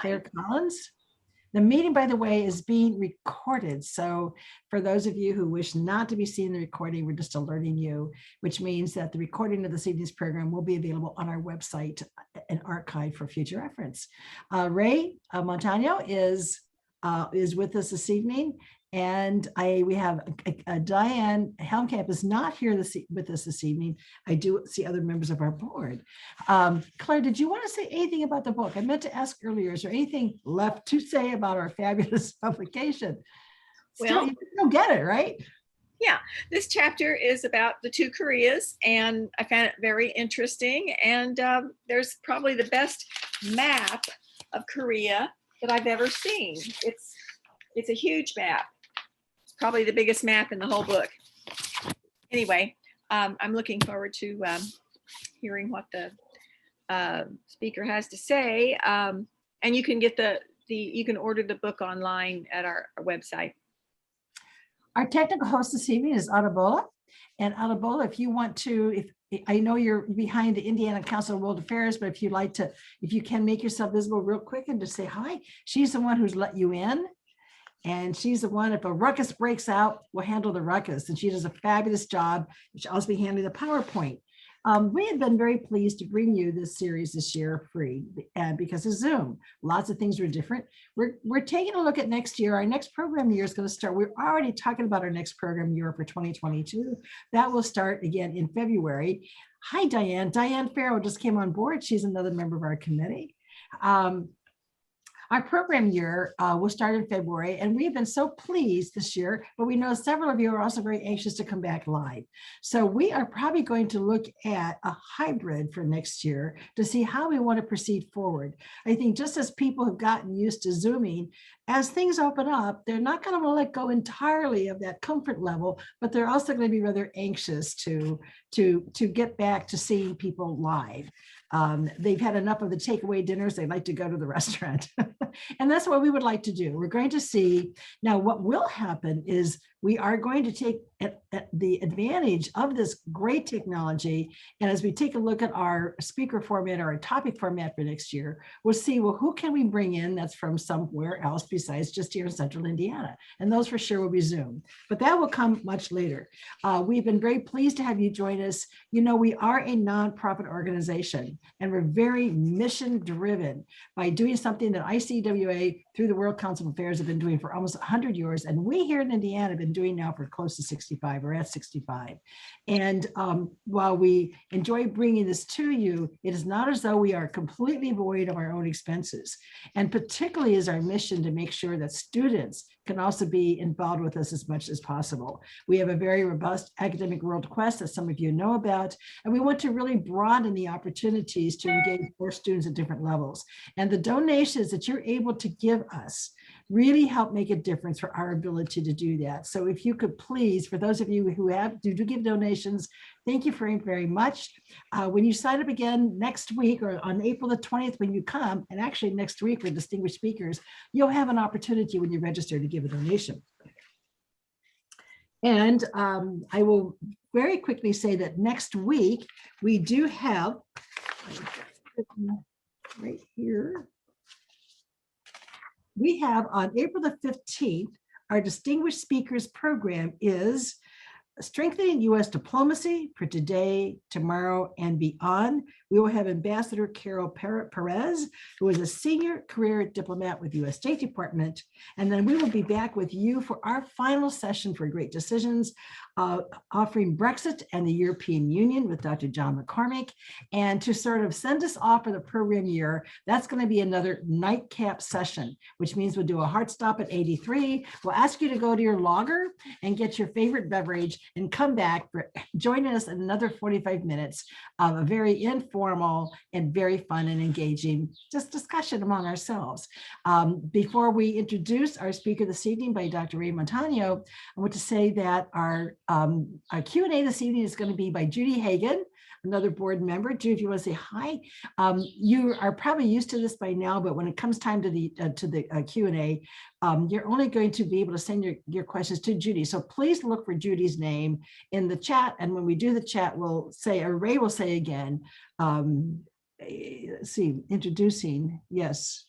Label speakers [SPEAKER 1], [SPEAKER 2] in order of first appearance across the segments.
[SPEAKER 1] Claire Collins. The meeting, by the way, is being recorded. So for those of you who wish not to be seeing the recording, we're just alerting you, which means that the recording of this evening's program will be available on our website and archived for future reference. Ray Montano is with us this evening. And we have Diane Helmkamp is not here with us this evening. I do see other members of our board. Claire, did you want to say anything about the book? I meant to ask earlier, is there anything left to say about our fabulous publication? Still, you don't get it, right?
[SPEAKER 2] Yeah, this chapter is about the two Koreas, and I found it very interesting. And there's probably the best map of Korea that I've ever seen. It's a huge map. Probably the biggest map in the whole book. Anyway, I'm looking forward to hearing what the speaker has to say. And you can get you can order the book online at our website.
[SPEAKER 1] Our technical host this evening is Arabola. And Arabola, if you want to, I know you're behind the Indiana Council of World Affairs, but if you can make yourself visible real quick and just say hi. She's the one who's let you in. And she's the one, if a ruckus breaks out, will handle the ruckus. And she does a fabulous job. She'll also be handling the PowerPoint. We have been very pleased to bring you this series this year free because of Zoom. Lots of things were different. We're taking a look at next year. Our next program year is going to start. We're already talking about our next program year for 2022. That will start again in February. Hi, Diane. Diane Farrow just came on board. She's another member of our committee. Our program year will start in February, and we've been so pleased this year, but we know several of you are also very anxious to come back live. So we are probably going to look at a hybrid for next year to see how we want to proceed forward. I think just as people have gotten used to Zooming, as things open up, they're not going to let go entirely of that comfort level, but they're also going to be rather anxious to get back to seeing people live. They've had enough of the takeaway dinners. They'd like to go to the restaurant. And that's what we would like to do. We're going to see now what will happen is we are going to take the advantage of this great technology. And as we take a look at our speaker format or our topic format for next year, we'll see, well, who can we bring in that's from somewhere else besides just here in Central Indiana? And those for sure will be Zoom, but that will come much later. We've been very pleased to have you join us. You know, we are a nonprofit organization and we're very mission driven by doing something that ICWA through the World Council of Affairs have been doing for almost 100 years. And we here in Indiana have been doing now for close to 65 or at 65. And while we enjoy bringing this to you, it is not as though we are completely void of our own expenses. And particularly is our mission to make sure that students can also be involved with us as much as possible. We have a very robust academic world quest that some of you know about, and we want to really broaden the opportunities to engage more students at different levels. And the donations that you're able to give us really help make a difference for our ability to do that. So if you could please, for those of you who do give donations, thank you very, very much. When you sign up again next week or on April the 20th, when you come, and actually next week for distinguished speakers, you'll have an opportunity when you register to give a donation. And I will very quickly say that next week, we do have, right here, we have on April the 15th, our Distinguished Speakers program is Strengthening U.S. Diplomacy for Today, Tomorrow, and Beyond. We will have Ambassador Carol Perez, who is a senior career diplomat with U.S. State Department. And then we will be back with you for our final session for Great Decisions, offering Brexit and the European Union with Dr. John McCormick. And to sort of send us off for the program year, that's going to be another nightcap session, which means we'll do a hard stop at 83. We'll ask you to go to your logger and get your favorite beverage and come back for join us in another 45 minutes of a very informal and very fun and engaging just discussion among ourselves. Before we introduce our speaker this evening by Dr. Ray Montano, I want to say that our Q&A this evening is going to be by Judy Hagan, another board member. Judy, if you want to say hi. You are probably used to this by now, but when it comes time to the Q&A, you're only going to be able to send your questions to Judy. So please look for Judy's name in the chat. And when we do the chat, we'll say, or Ray will say again, let's see, introducing, yes.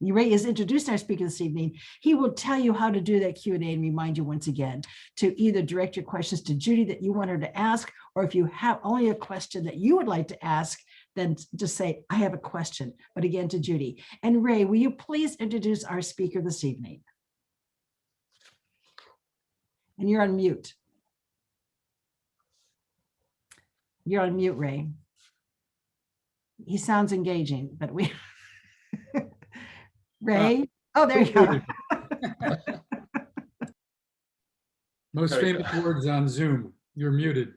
[SPEAKER 1] Ray is introducing our speaker this evening. He will tell you how to do that Q&A and remind you once again to either direct your questions to Judy that you want her to ask, or if you have only a question that you would like to ask, then just say, I have a question, but again to Judy. And Ray, will you please introduce our speaker this evening? And you're on mute. You're on mute, Ray. He sounds engaging, but we... Ray? Oh, there you go.
[SPEAKER 3] Most famous words on Zoom. You're muted.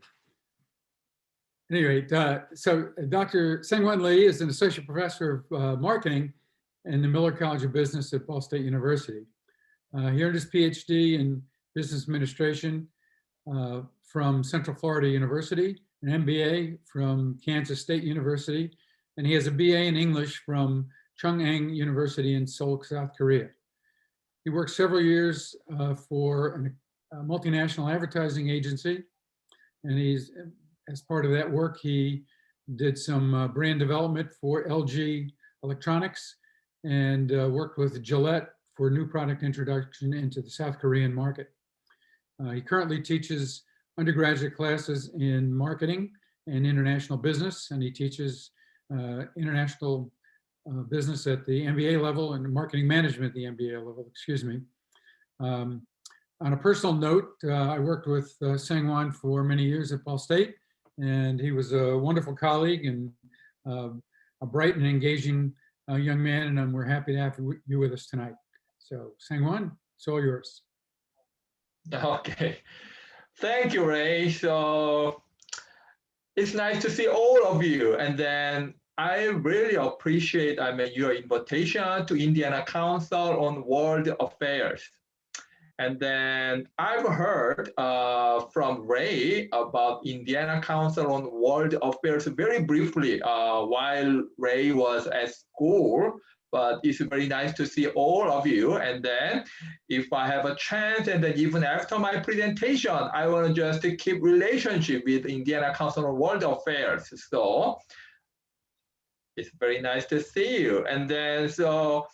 [SPEAKER 3] Anyway, so Dr. Sangwon Lee is an associate professor of marketing in the Miller College of Business at Ball State University. He earned his PhD in business administration from Central Florida University, an MBA from Kansas State University, and he has a BA in English from Chung-Ang University in Seoul, South Korea. He worked several years for a multinational advertising agency, and as part of that work, he did some brand development for LG Electronics and worked with Gillette for new product introduction into the South Korean market. He currently teaches undergraduate classes in marketing and international business, and he teaches international business at the MBA level and marketing management at the MBA level, excuse me. On a personal note, I worked with Sangwon for many years at Ball State, and he was a wonderful colleague and a bright and engaging young man, and we're happy to have you with us tonight. So Sangwon, it's all yours.
[SPEAKER 4] Okay, thank you, Ray. So it's nice to see all of you, and then I really appreciate your invitation to Indiana Council on World Affairs. And then I've heard from Ray about Indiana Council on World Affairs very briefly while Ray was at school, but it's very nice to see all of you. And then if I have a chance, and then even after my presentation, I want to just keep relationship with Indiana Council on World Affairs. So it's very nice to see you. And then so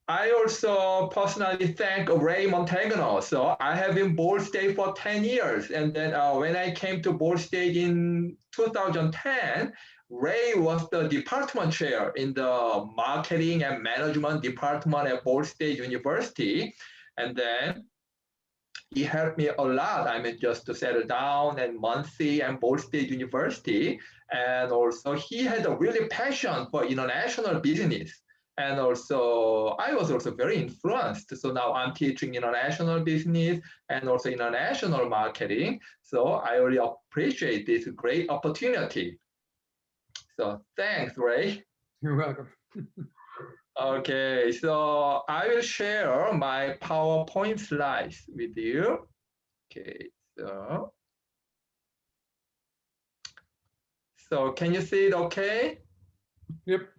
[SPEAKER 4] I also personally thank Ray Montagano. So I have been Ball State for 10 years. And then when I came to Ball State in 2010, Ray was the department chair in the marketing and management department at Ball State University. And then he helped me a lot. Just to settle down and Muncie and Ball State University. And also he had a really passion for international business. And also I was also very influenced. So now I'm teaching international business and also international marketing. So I really appreciate this great opportunity. So thanks, Ray.
[SPEAKER 3] You're welcome.
[SPEAKER 4] Okay, so I will share my PowerPoint slides with you. Okay, so can you see it okay?
[SPEAKER 3] Yep.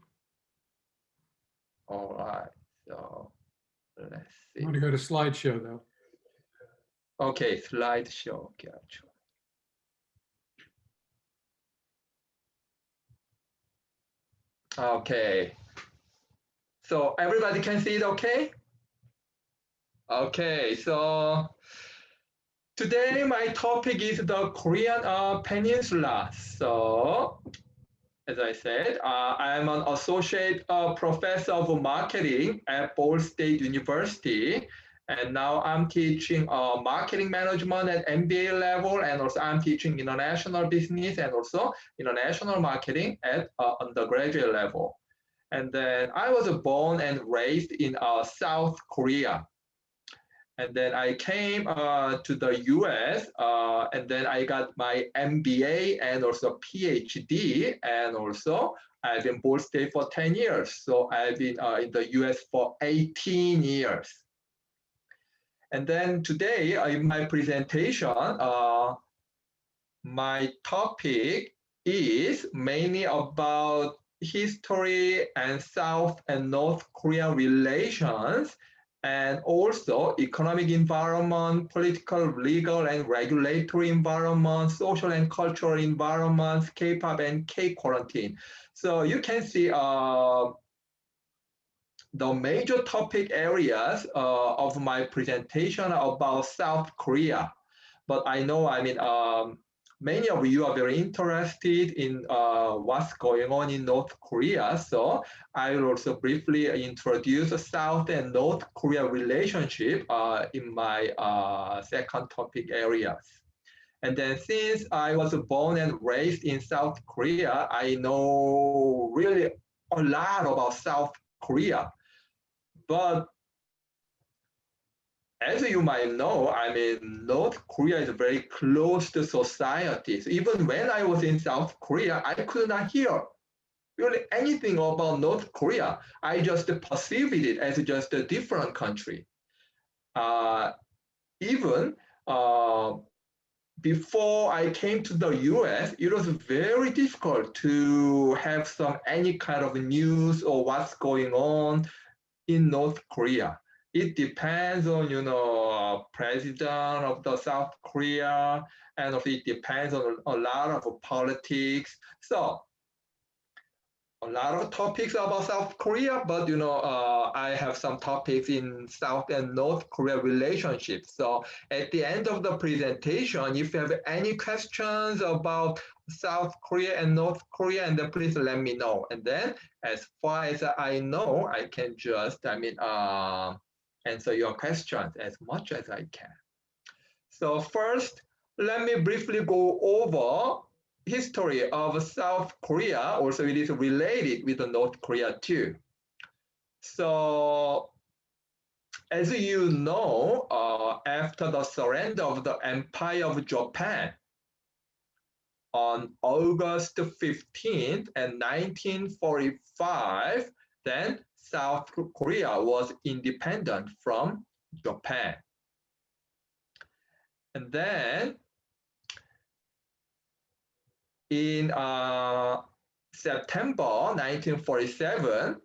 [SPEAKER 4] All right, so let's see.
[SPEAKER 3] I want to go to slideshow though.
[SPEAKER 4] Okay, slideshow, gotcha. Okay, so everybody can see it okay? Okay, so today my topic is the Korean Peninsula. So as I said, I'm an associate professor of marketing at Ball State University. And now I'm teaching marketing management at MBA level, and also I'm teaching international business and also international marketing at undergraduate level. And then I was born and raised in South Korea. And then I came to the US, and then I got my MBA and also PhD, and also I've been Ball State for 10 years. So I've been in the US for 18 years. And then today in my presentation, my topic is mainly about history and South and North Korean relations, and also economic environment, political, legal, and regulatory environment, social and cultural environments, K-pop and K-quarantine. So you can see the major topic areas of my presentation are about South Korea. But I know, many of you are very interested in what's going on in North Korea. So I will also briefly introduce the South and North Korea relationship in my second topic areas. And then since I was born and raised in South Korea, I know really a lot about South Korea. But as you might know, North Korea is a very closed society. So even when I was in South Korea, I could not hear really anything about North Korea. I just perceived it as just a different country. Even before I came to the US, it was very difficult to have any kind of news or what's going on in North Korea. It depends on, president of the South Korea, and it depends on a lot of politics. So a lot of topics about South Korea, but I have some topics in South and North Korea relationships. So at the end of the presentation, if you have any questions about South Korea and North Korea, and then please let me know. And then as far as I know, I can just, answer your questions as much as I can. So first, let me briefly go over history of South Korea. Also, it is related with North Korea too. So, as you know, after the surrender of the Empire of Japan on August 15th and 1945, then South Korea was independent from Japan. And then in September 1947,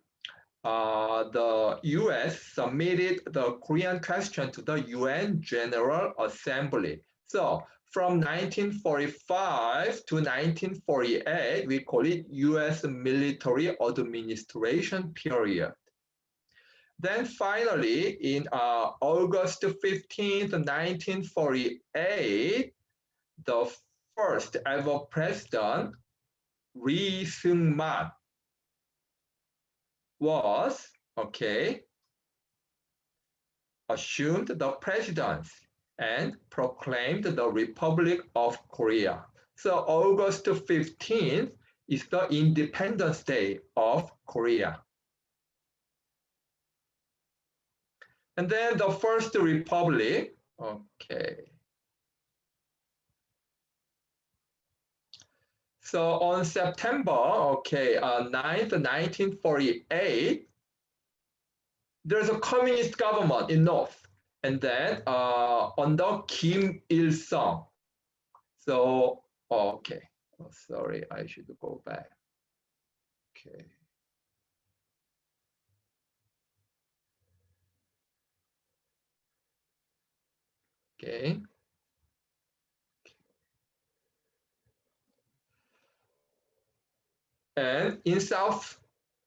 [SPEAKER 4] the US submitted the Korean question to the UN General Assembly. So from 1945 to 1948, we call it US military administration period. Then finally, in August 15th, 1948, the first ever president, Lee Seung-man, was, assumed the presidency and proclaimed the Republic of Korea. So August 15th is the Independence Day of Korea. And then the first republic, So on September 9th, 1948, there's a communist government in North, and then under Kim Il-sung. So, sorry, I should go back. And in South,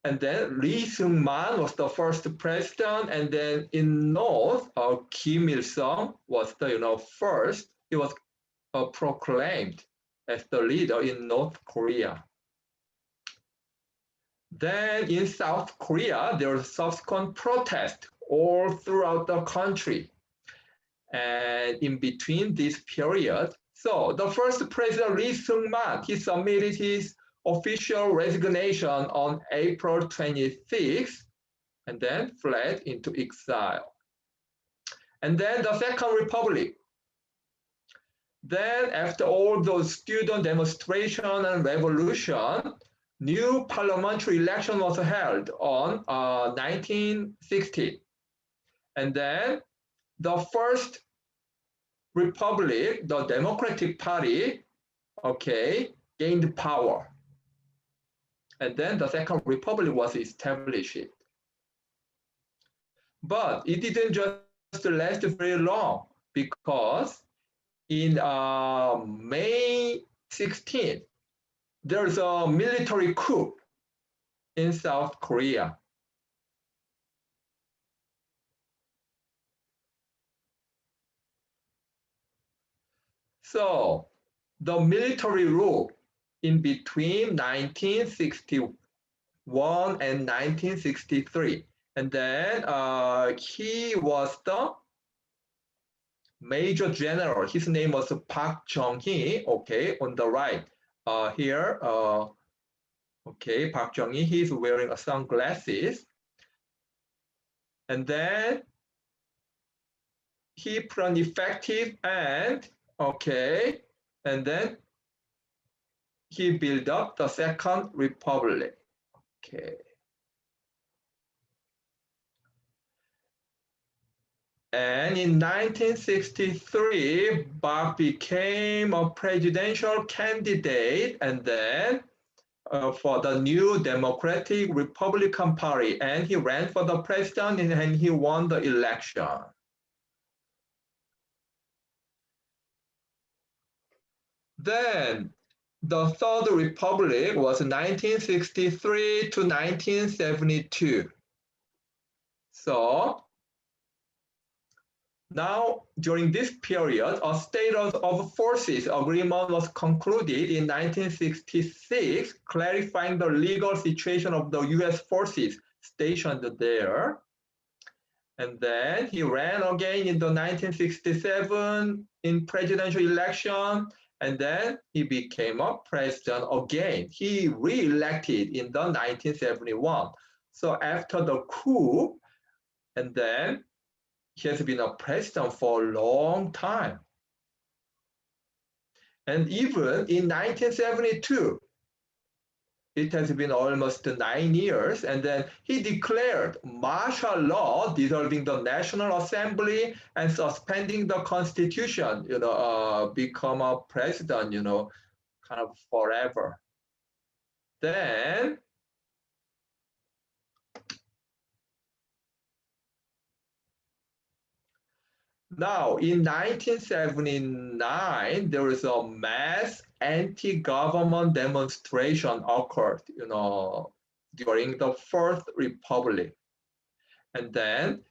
[SPEAKER 4] and then Lee Seung-man was the first president, and then in North, Kim Il-sung was the first. He was proclaimed as the leader in North Korea. Then in South Korea, there was subsequent protest all throughout the country. And in between this period, so the first president, Lee Seung-man, he submitted his official resignation on April 26th, and then fled into exile. And then the Second Republic. Then after all those student demonstration and revolution, new parliamentary election was held on 1960. And then the first republic, the Democratic Party, gained power. And then the Second Republic was established. But it didn't just last very long, because in May 16th, there's a military coup in South Korea. So the military rule in between 1961 and 1963. And then he was the Major General. His name was Park Chung-hee, okay, on the right. Here, okay, Park Chung-hee, he's wearing sunglasses. And then he put an effective and, okay, and then he built up the Second Republic, okay. And in 1963, Park became a presidential candidate and then for the new Democratic Republican Party, and he ran for the president and he won the election. Then the Third Republic was 1963 to 1972. So now, during this period, a status of forces agreement was concluded in 1966, clarifying the legal situation of the US forces stationed there. And then he ran again in the 1967 in presidential election, and then he became a president again. He re-elected in the 1971. So after the coup, and then he has been a president for a long time. And even in 1972, it has been almost 9 years, and then he declared martial law, dissolving the National Assembly and suspending the Constitution, become a president, kind of forever. Then now, in 1979, there was a mass anti-government demonstration occurred, during the Fourth Republic. And then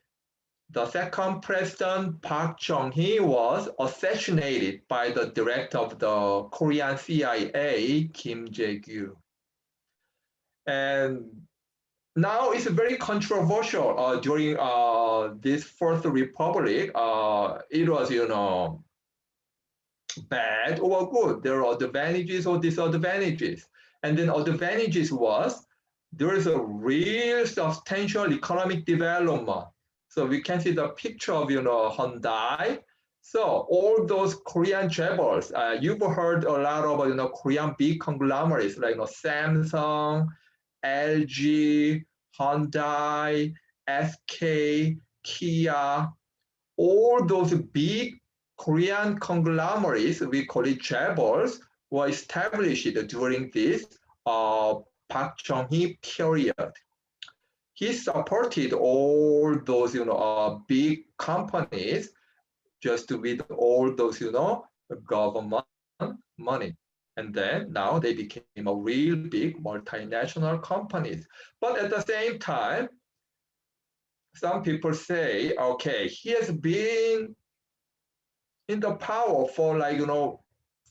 [SPEAKER 4] the second president, Park Chung-hee, was assassinated by the director of the Korean CIA, Kim Jae-gyu. And now it's very controversial during this Fourth Republic. It was, bad or good. There are advantages or disadvantages. And then advantages was there is a real substantial economic development. So we can see the picture of, Hyundai. So all those Korean chaebols, you've heard a lot of, Korean big conglomerates like Samsung, LG, Hyundai, SK, Kia, all those big Korean conglomerates, we call it chaebols, were established during this Park Chung-hee period. He supported all those, big companies just with all those, government money. And then now they became a real big multinational companies. But at the same time, some people say, okay, he has been in the power for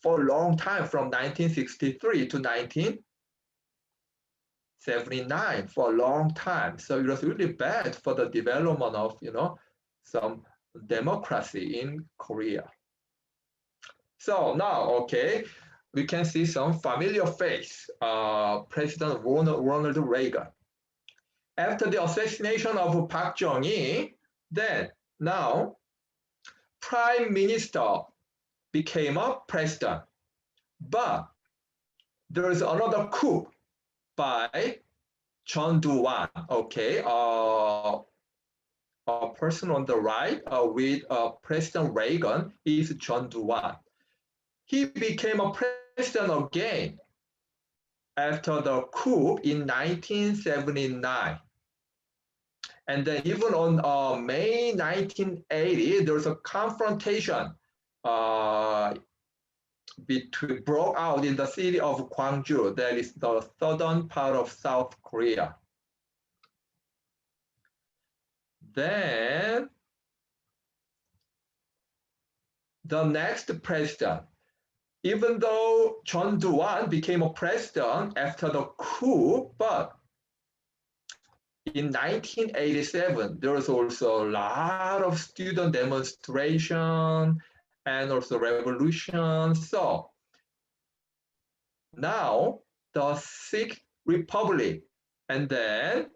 [SPEAKER 4] for a long time, from 1963 to 1979, for a long time. So it was really bad for the development of, some democracy in Korea. So now, okay, we can see some familiar face, President Ronald Reagan. After the assassination of Park Chung-hee, then now Prime Minister became a president. But there is another coup by Chun Doo-hwan, okay, a person on the right with President Reagan is Chun Doo-hwan. He became a president again after the coup in 1979. And then even on May 1980, there was a confrontation broke out in the city of Gwangju, that is the southern part of South Korea. Then the next president, even though Chun Doo-hwan became a president after the coup, but in 1987, there was also a lot of student demonstration and also revolution. So now the Sixth Republic, and then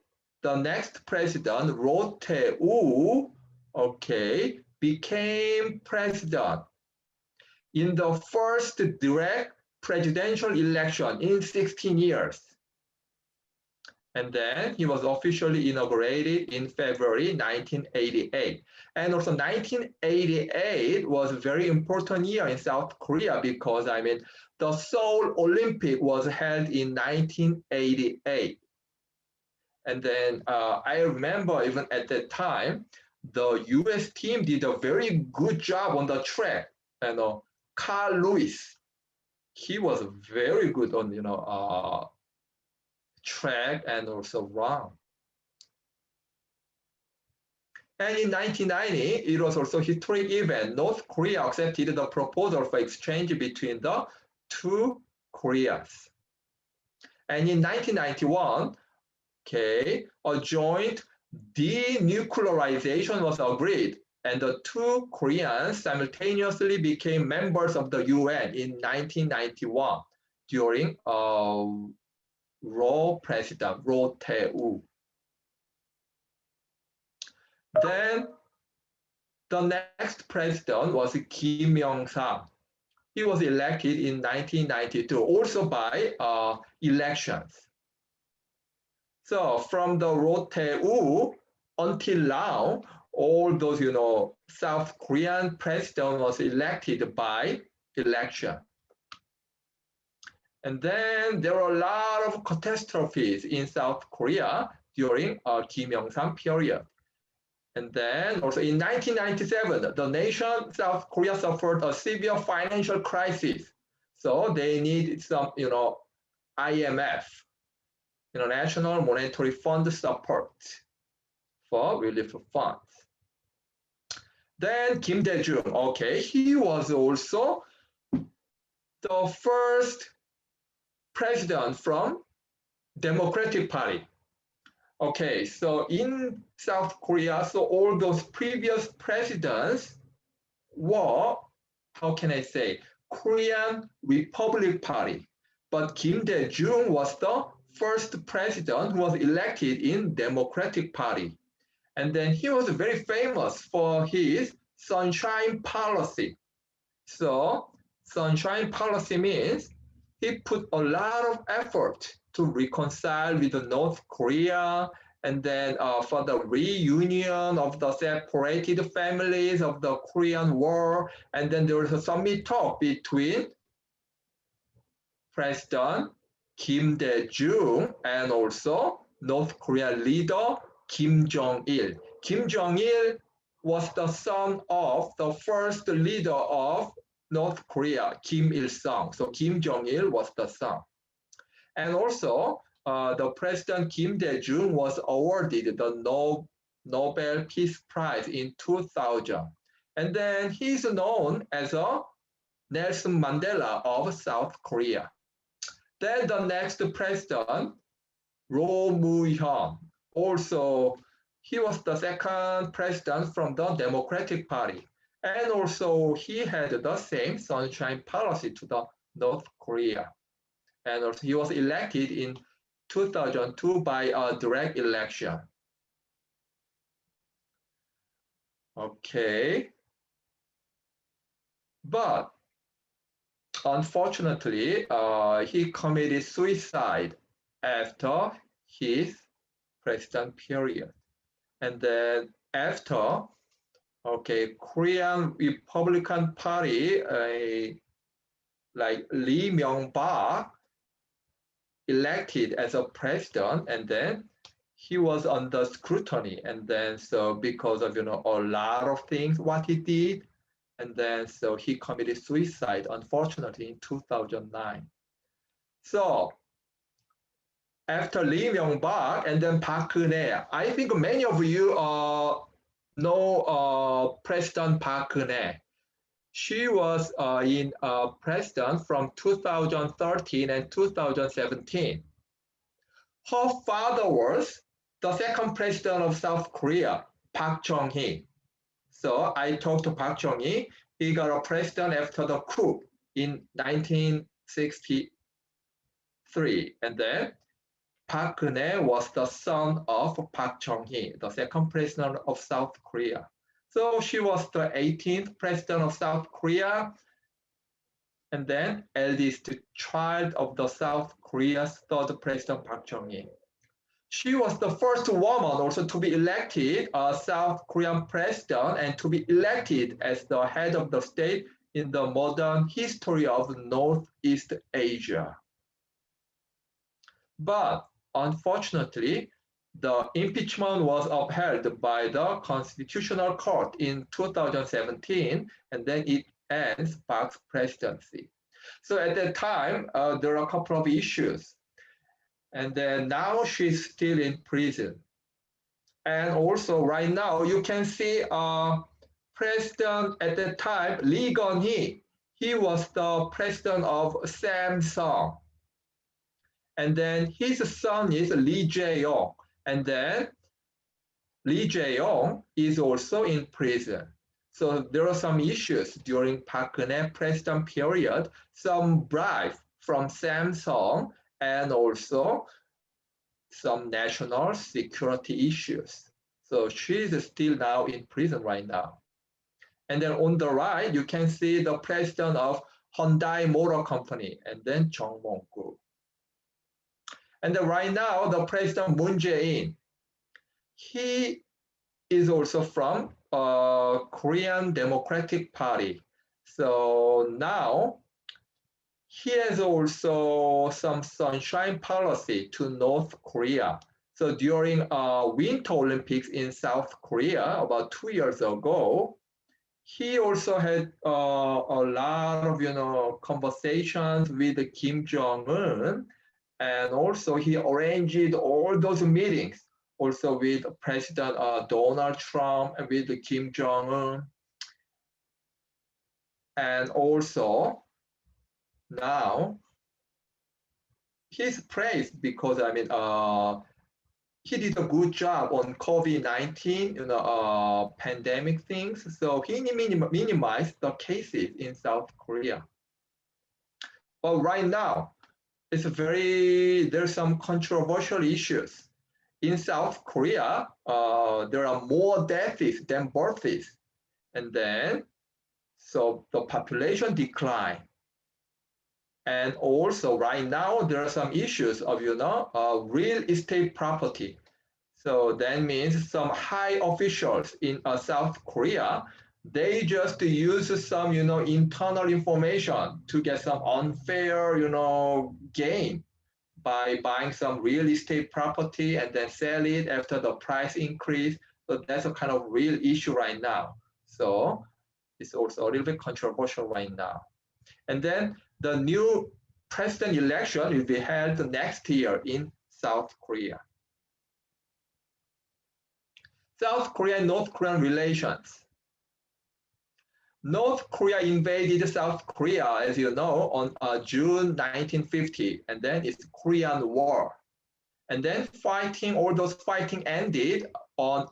[SPEAKER 4] the next president, Roh Tae-woo, okay, became president in the first direct presidential election in 16 years. And then he was officially inaugurated in February 1988. And also 1988 was a very important year in South Korea because, I mean, the Seoul Olympic was held in 1988. And then I remember even at that time, the US team did a very good job on the track. And Carl Lewis, he was very good on, track and also run. And in 1990, it was also a historic event. North Korea accepted the proposal for exchange between the two Koreas. And in 1991, okay, a joint denuclearization was agreed, and the two Koreans simultaneously became members of the UN in 1991 during Roh President, Roh Tae-woo. Then the next president was Kim Yong-sam. He was elected in 1992, also by elections. So from the Roh Tae-woo until now, all those, South Korean president was elected by election. And then there were a lot of catastrophes in South Korea during Kim Yong-sam period. And then also in 1997, the nation South Korea suffered a severe financial crisis. So they needed some, IMF, International Monetary Fund support for relief funds. Then Kim Dae-jung, okay, he was also the first president from Democratic Party. Okay, so in South Korea, so all those previous presidents were, how can I say, Korean Republic Party. But Kim Dae-jung was the first president who was elected in Democratic Party. And then he was very famous for his sunshine policy. So sunshine policy means he put a lot of effort to reconcile with North Korea, and then for the reunion of the separated families of the Korean War. And then there was a summit talk between President Kim Dae-jung and also North Korean leader Kim Jong-il. Kim Jong-il was the son of the first leader of North Korea, Kim Il-sung. So Kim Jong-il was the son. And also, the President Kim Dae-jung was awarded the Nobel Peace Prize in 2000. And then he's known as a Nelson Mandela of South Korea. Then the next president, Roh Moo-hyun, also he was the second president from the Democratic Party. And also he had the same sunshine policy to the North Korea. And also he was elected in 2002 by a direct election. Okay. But unfortunately, he committed suicide after his president period. And then after, okay, Korean Republican Party, like Lee Myung-bak, elected as a president, and then he was under scrutiny. And then so because of, a lot of things, what he did, and then so he committed suicide, unfortunately, in 2009. So after Lee Myung-bak and then Park Geun-hye, I think many of you know President Park Geun-hye. She was in president from 2013 and 2017. Her father was the second president of South Korea, Park Chung-hee. So I talked to Park Chung-hee. He got a president after the coup in 1963. And then Park Geun-hye was the son of Park Chung-hee, the second president of South Korea. So she was the 18th president of South Korea, and then eldest child of the South Korea's third president, Park Chung-hee. She was the first woman also to be elected as South Korean president and to be elected as the head of the state in the modern history of Northeast Asia. But unfortunately, the impeachment was upheld by the Constitutional Court in 2017, and then it ends Park's presidency. So at that time, there are a couple of issues. And then now she's still in prison. And also right now, you can see president at that time, Lee Gun-hee. He was the president of Samsung. And then his son is Lee Jae-yong. And then Lee Jae-yong is also in prison. So there are some issues during Park Geun-hye president period, some bribe from Samsung, and also some national security issues. So she's still now in prison right now. And then on the right, you can see the president of Hyundai Motor Company, and then Jung Mong-gu. And then right now, the president Moon Jae-in, he is also from Korean Democratic Party. So now he has also some sunshine policy to North Korea. So during Winter Olympics in South Korea about 2 years ago, he also had a lot of conversations with Kim Jong-un, and also he arranged all those meetings also with President Donald Trump and with Kim Jong-un. And also now he's praised because he did a good job on COVID-19 pandemic things. So he minimized the cases in South Korea. But right now, there's some controversial issues. In South Korea, there are more deaths than births. And then, so the population decline. And also right now, there are some issues of, real estate property. So that means some high officials in South Korea, they just use some, internal information to get some unfair, gain by buying some real estate property and then sell it after the price increase. So that's a kind of real issue right now. So it's also a little bit controversial right now. And then the new president election will be held next year in South Korea. South Korea and North Korean relations. North Korea invaded South Korea, as you know, on June 1950, and then it's Korean War. And then all those fighting ended on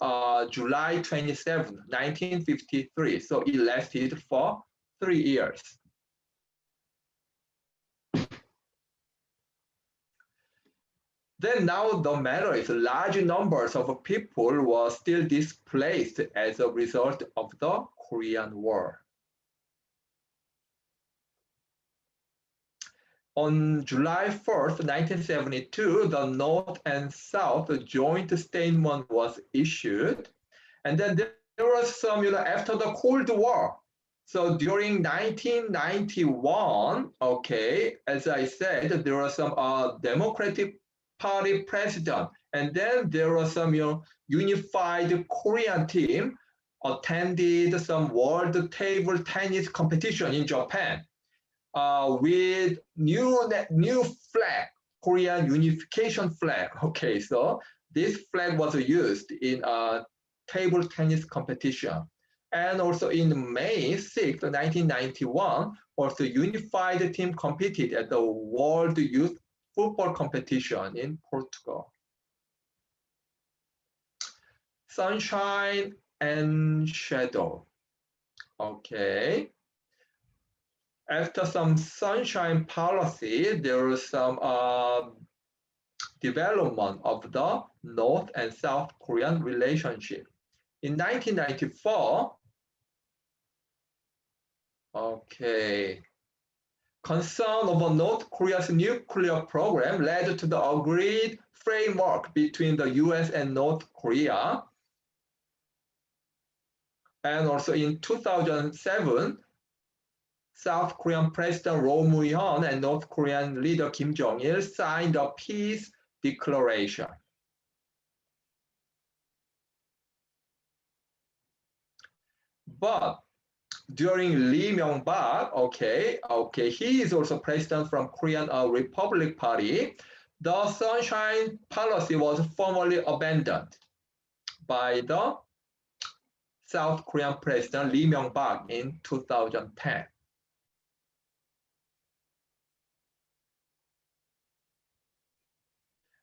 [SPEAKER 4] July 27, 1953. So it lasted for 3 years. Then now the matter is large numbers of people were still displaced as a result of the Korean War. On July 1st, 1972, the North and South joint statement was issued. And then there was some, after the Cold War. So during 1991, okay, as I said, there was some Democratic Party president. And then there was some unified Korean team attended some world table tennis competition in Japan with new flag, Korean unification flag. Okay, so this flag was used in a table tennis competition. And also in May 6, 1991, also unified team competed at the World Youth Football Competition in Portugal. Sunshine and shadow. Okay. After some sunshine policy, there was some development of the North and South Korean relationship. In 1994, okay, concern over North Korea's nuclear program led to the agreed framework between the US and North Korea. And also in 2007, South Korean President Roh Moo-hyun and North Korean leader Kim Jong-il signed a peace declaration. But during Lee Myung-bak, he is also president from Korean Republic Party. The Sunshine Policy was formally abandoned by the South Korean President Lee Myung-bak in 2010.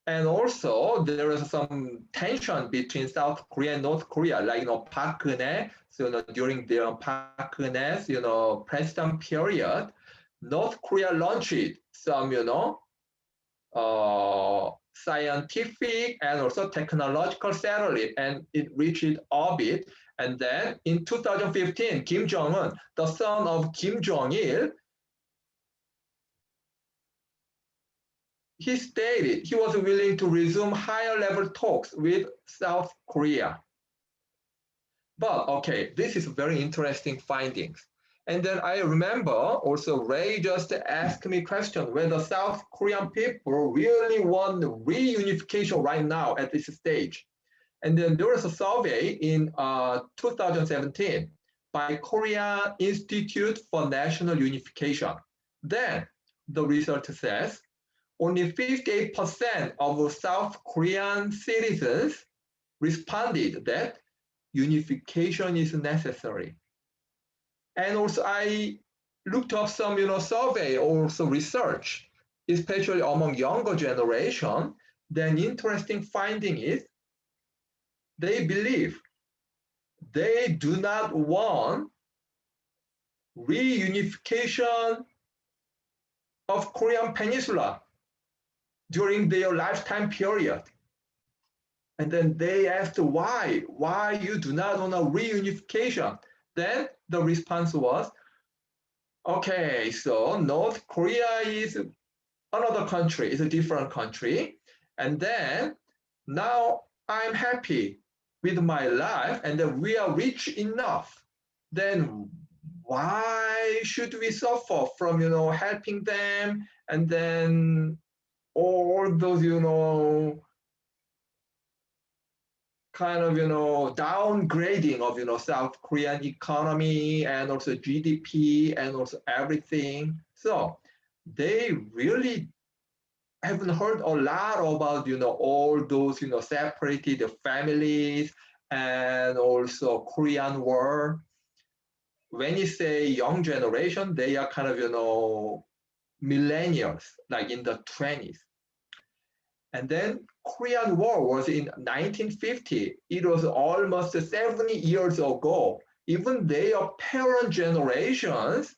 [SPEAKER 4] And also there is some tension between South Korea and North Korea, like Park Geun-hye. So during their Park Geun-hye's president period, North Korea launched some scientific and also technological satellite, and it reached orbit. And then in 2015, Kim Jong-un, the son of Kim Jong-il, he stated he was willing to resume higher level talks with South Korea. But okay, this is very interesting findings. And then I remember also Ray just asked me a question whether South Korean people really want reunification right now at this stage. And then there was a survey in 2017 by Korea Institute for National Unification. Then the result says only 58% of South Korean citizens responded that unification is necessary. And also I looked up some survey, also research, especially among younger generation. Then interesting finding is they believe they do not want reunification of Korean Peninsula during their lifetime period. And then they asked why you do not want a reunification. Then the response was, okay, so North Korea is another country, it's a different country. And then now I'm happy with my life and then we are rich enough. Then why should we suffer from, helping them? And then all those, kind of, downgrading of, South Korean economy and also GDP and also everything. So they really haven't heard a lot about, all those, separated families and also Korean War. When you say young generation, they are kind of, millennials, like in the 20s. And then Korean War was in 1950. It was almost 70 years ago. Even their parent generations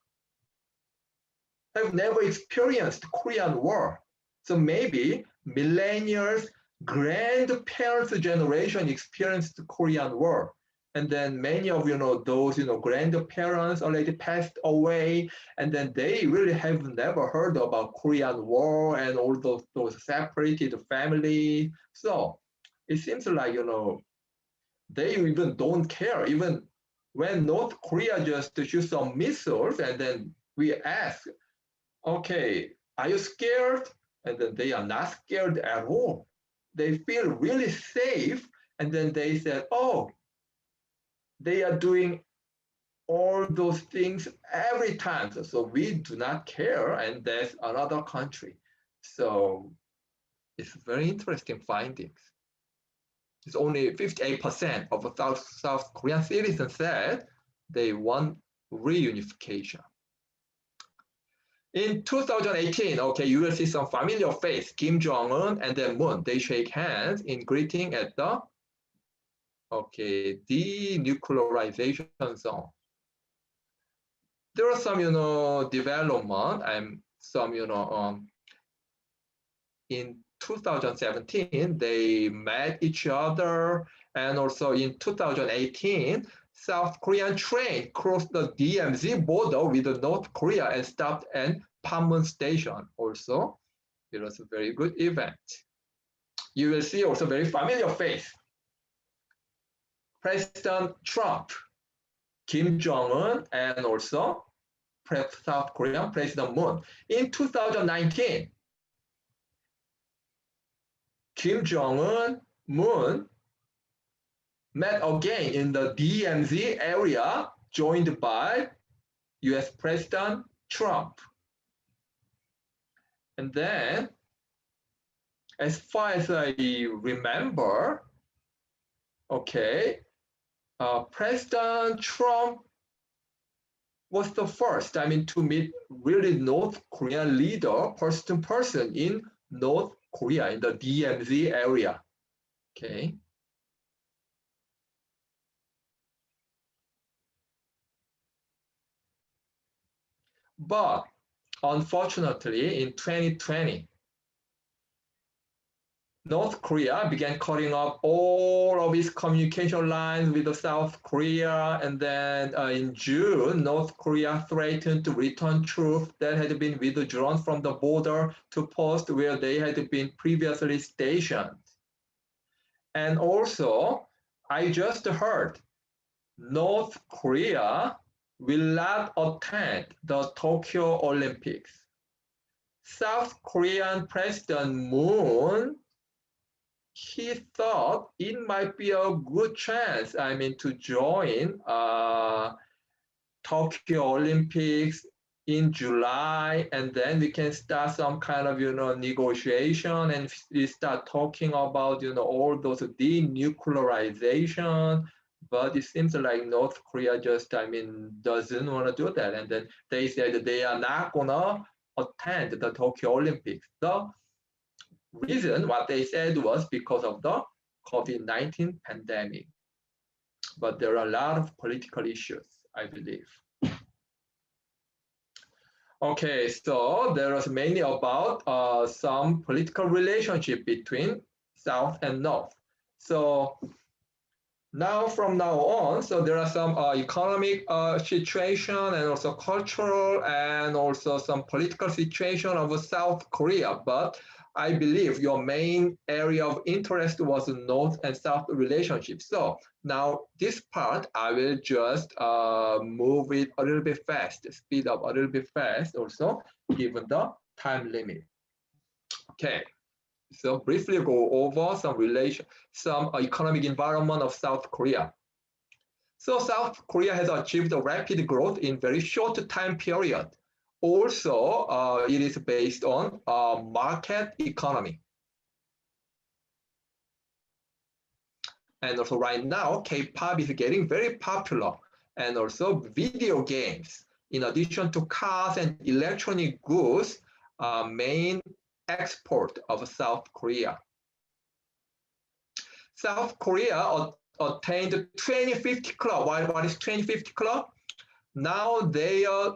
[SPEAKER 4] have never experienced Korean War. So maybe millennials, grandparents' generation experienced the Korean War. And then many of those grandparents already passed away, and then they really have never heard about Korean War and all those separated families. So it seems like they even don't care. Even when North Korea just shoots some missiles, and then we ask, okay, are you scared? And then they are not scared at all. They feel really safe, and then they said, oh, they are doing all those things every time. So we do not care, and there's another country. So it's very interesting findings. It's only 58% of South Korean citizens said they want reunification. In 2018, okay, you will see some familiar face, Kim Jong-un and then Moon. They shake hands in greeting at the, okay, denuclearization zone. There are some, development and some, in 2017, they met each other. And also in 2018, South Korean train crossed the DMZ border with North Korea and stopped at Panmun Station also. It was a very good event. You will see also very familiar face. President Trump, Kim Jong-un, and also South Korean President Moon. In 2019, Kim Jong-un, Moon met again in the DMZ area, joined by US President Trump. And then, as far as I remember, okay, President Trump was the first, to meet really North Korean leader person to person in North Korea, in the DMZ area, okay. But unfortunately, in 2020, North Korea began cutting off all of its communication lines with the South Korea. And then in June, North Korea threatened to return troops that had been withdrawn from the border to posts where they had been previously stationed. And also, I just heard North Korea will not attend the Tokyo Olympics. South Korean President Moon, he thought it might be a good chance, to join Tokyo Olympics in July, and then we can start some kind of, negotiation, and we start talking about, all those denuclearization. But it seems like North Korea just, doesn't want to do that. And then they said they are not gonna attend the Tokyo Olympics. The reason what they said was because of the COVID-19 pandemic. But there are a lot of political issues, I believe. Okay, so there was mainly about some political relationship between South and North. So from now on, so there are some economic situation and also cultural and also some political situation of South Korea. But I believe your main area of interest was North and South relationship. So now this part, I will just move it a little bit fast, speed up a little bit fast also, given the time limit. Okay. So briefly go over some economic environment of South Korea. So South Korea has achieved a rapid growth in very short time period. Also, it is based on market economy. And also right now, K-pop is getting very popular, and also video games, in addition to cars and electronic goods, main export of South Korea. South Korea attained 2050 club. What is 2050 club? Now their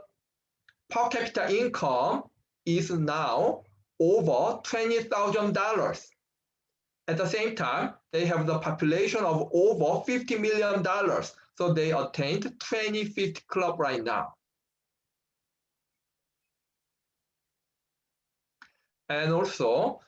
[SPEAKER 4] per capita income is now over $20,000. At the same time, they have the population of over $50 million. So they attained 2050 club right now. And also,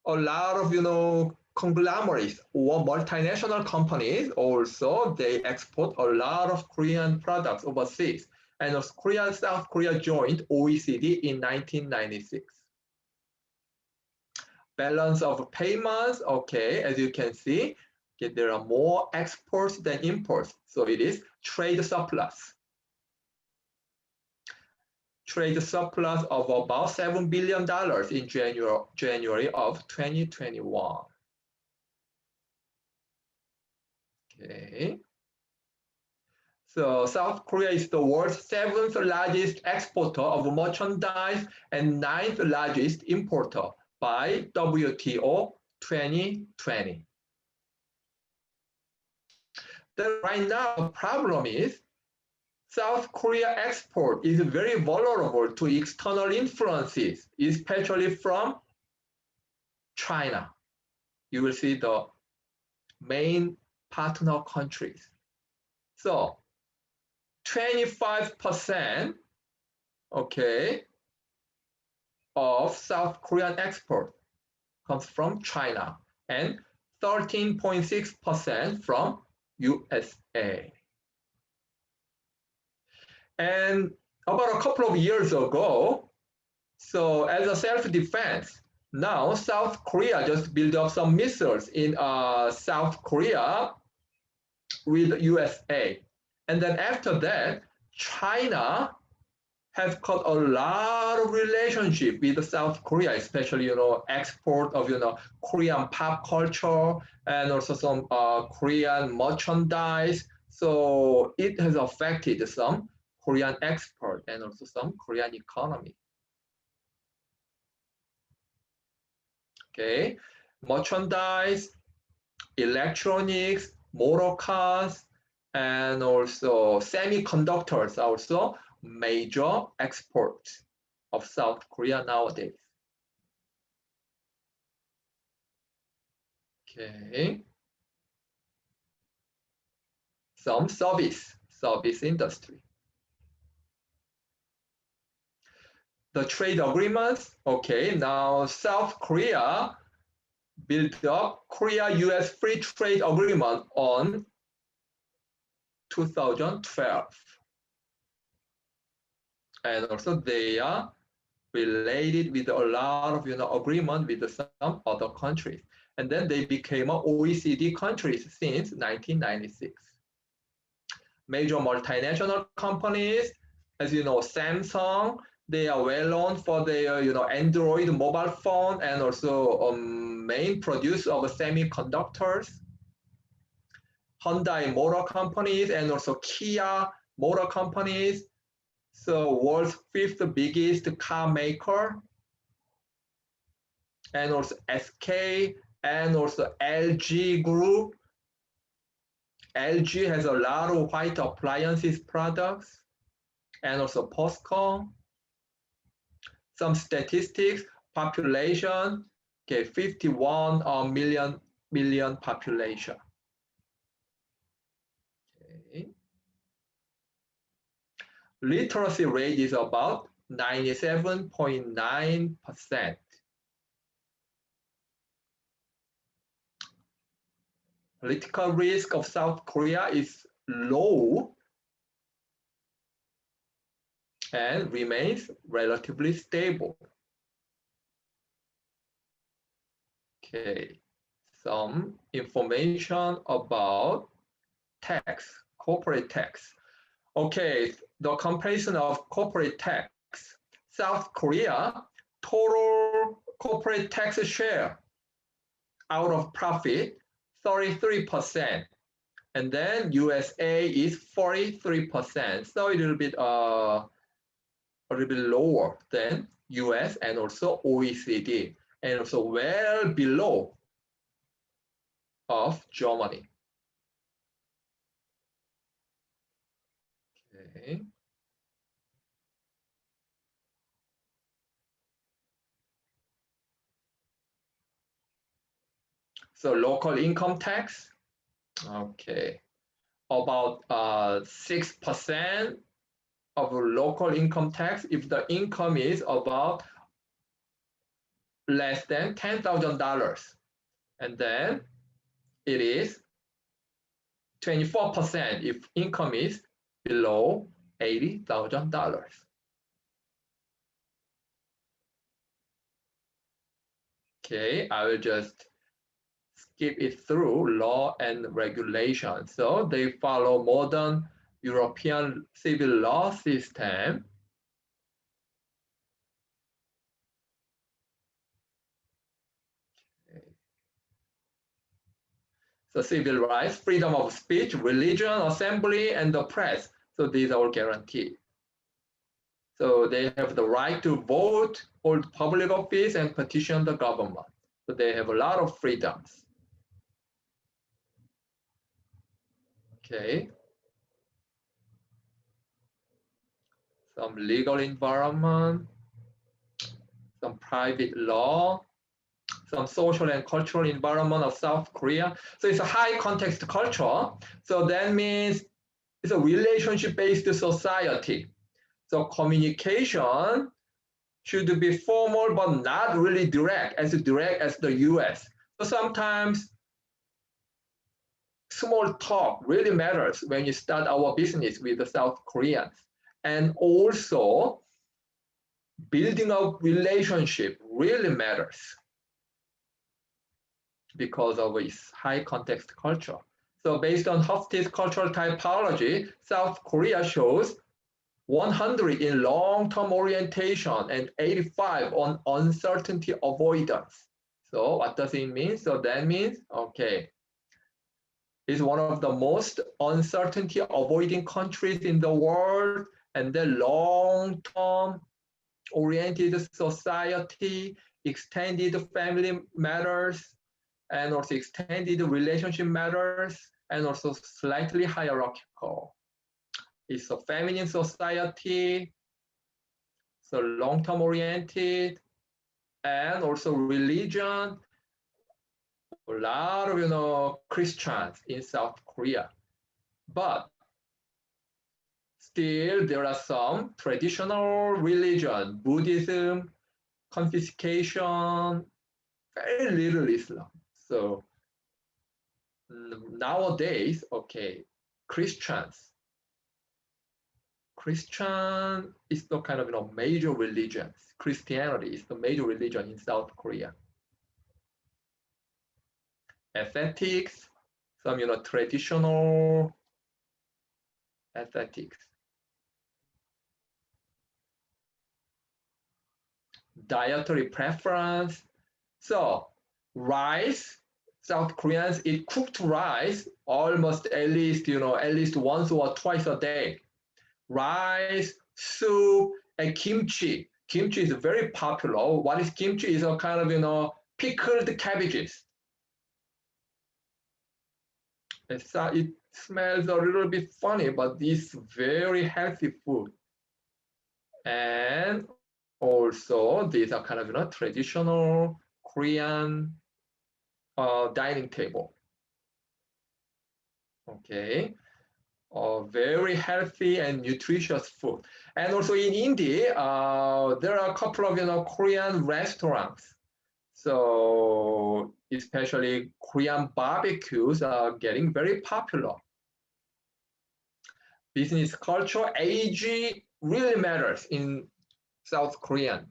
[SPEAKER 4] a lot of conglomerates or multinational companies also, they export a lot of Korean products overseas. And South Korea joined OECD in 1996. Balance of payments, okay, as you can see, okay, there are more exports than imports. So it is trade surplus. Trade surplus of about $7 billion in January of 2021. Okay. So South Korea is the world's 7th largest exporter of merchandise and 9th largest importer by WTO 2020. Then right now, the problem is South Korea export is very vulnerable to external influences, especially from China. You will see the main partner countries. So 25%, okay, of South Korean export comes from China and 13.6% from USA. And about a couple of years ago, so as a self-defense, now South Korea just built up some missiles in South Korea with USA. And then after that, China has cut a lot of relationship with South Korea, especially, export of, Korean pop culture and also some Korean merchandise. So it has affected some Korean export and also some Korean economy. Okay, merchandise, electronics, motor cars, and also semiconductors are also major exports of South Korea nowadays. Okay. Some service industry. The trade agreements, okay, now South Korea built up Korea-US Free Trade Agreement on 2012. And also they are related with a lot of agreement with some other countries. And then they became OECD countries since 1996. Major multinational companies, as you know, Samsung, they are well known for their Android mobile phone and also main producer of semiconductors. Hyundai Motor Companies and also Kia Motor Companies. So world's 5th biggest car maker. And also SK and also LG Group. LG has a lot of white appliances products and also POSCO. Some statistics, population, okay, 51 million population. Okay. Literacy rate is about 97.9%. Political risk of South Korea is low and remains relatively stable. Okay, some information about tax, corporate tax. Okay, the comparison of corporate tax. South Korea, total corporate tax share out of profit, 33%. And then USA is 43%. So a little bit lower than US and also OECD, and also well below of Germany. Okay. So local income tax, okay, about 6% of local income tax if the income is about less than $10,000, and then it is 24% if income is below $80,000. Okay, I will just skip it through law and regulation. So they follow modern European civil law system. Okay. So civil rights, freedom of speech, religion, assembly, and the press. So these are all guaranteed. So they have the right to vote, hold public office, and petition the government. So they have a lot of freedoms. Okay. Some legal environment, some private law, some social and cultural environment of South Korea. So it's a high context culture. So that means it's a relationship-based society. So communication should be formal, but not really direct as the US. So sometimes small talk really matters when you start our business with the South Koreans. And also building up relationship really matters because of its high context culture. So based on Hofstede's cultural typology, South Korea shows 100 in long-term orientation and 85 on uncertainty avoidance. So what does it mean? So that means, okay, it's one of the most uncertainty avoiding countries in the world, and the long-term oriented society, extended family matters, and also extended relationship matters, and also slightly hierarchical. It's a feminine society, so long-term oriented, and also religion. A lot of Christians in South Korea, but still there are some traditional religion, Buddhism, confiscation, very little Islam. So nowadays, okay, Christian is the kind of major religion. Christianity is the major religion in South Korea. Aesthetics, some traditional aesthetics. Dietary preference. So rice, South Koreans eat cooked rice almost at least once or twice a day. Rice, soup, and kimchi. Kimchi is very popular. What is kimchi? Is a kind of pickled cabbages. It smells a little bit funny, but it's very healthy food. And also, these are kind of traditional Korean dining table. Okay, very healthy and nutritious food. And also in India, there are a couple of Korean restaurants. So especially Korean barbecues are getting very popular. Business culture, age really matters in South Korean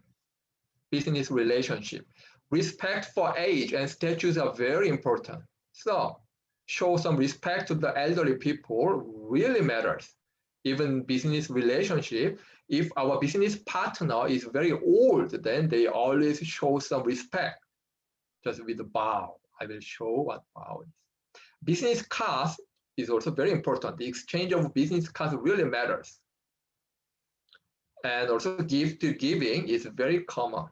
[SPEAKER 4] business relationship. Respect for age and status are very important. So show some respect to the elderly people really matters. Even business relationship, if our business partner is very old, then they always show some respect. Just with a bow, I will show what bow is. Business cards is also very important. The exchange of business cards really matters. And also gift giving is very common.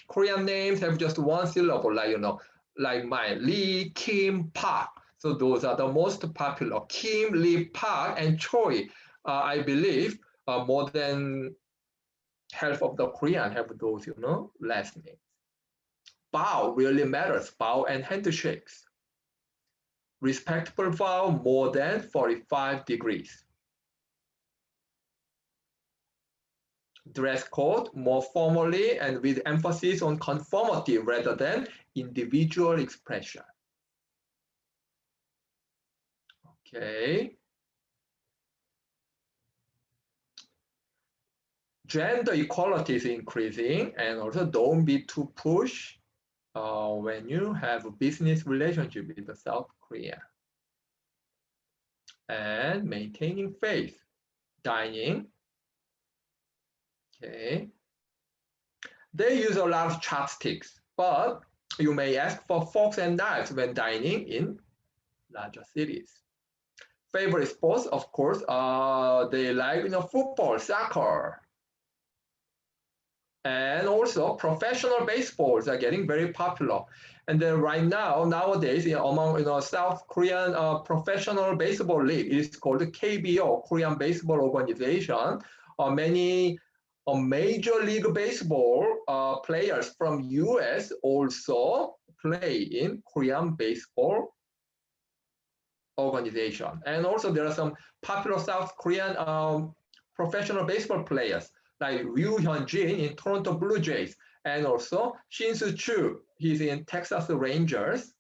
[SPEAKER 4] Korean names have just one syllable, like mine, Lee, Kim, Park. So those are the most popular. Kim, Lee, Park, and Choi. I believe more than half of the Korean have those, last names. Bow really matters, bow and handshakes. Respectful bow more than 45 degrees. Dress code more formally and with emphasis on conformity rather than individual expression. Okay. Gender equality is increasing, and also don't be too push when you have a business relationship with South Korea. And maintaining faith, dining. Okay. They use a lot of chopsticks, but You may ask for forks and knives when dining in larger cities. Favorite sports, of course, they like football, soccer, and also professional baseballs are getting very popular. And then right now, nowadays, among South Korean professional baseball league, it is called the KBO, Korean Baseball Organization. Many major league baseball players from US also play in Korean baseball organization. And also there are some popular South Korean professional baseball players like Ryu Hyun-jin in Toronto Blue Jays, and also Shin-Soo Choo, he's in Texas Rangers,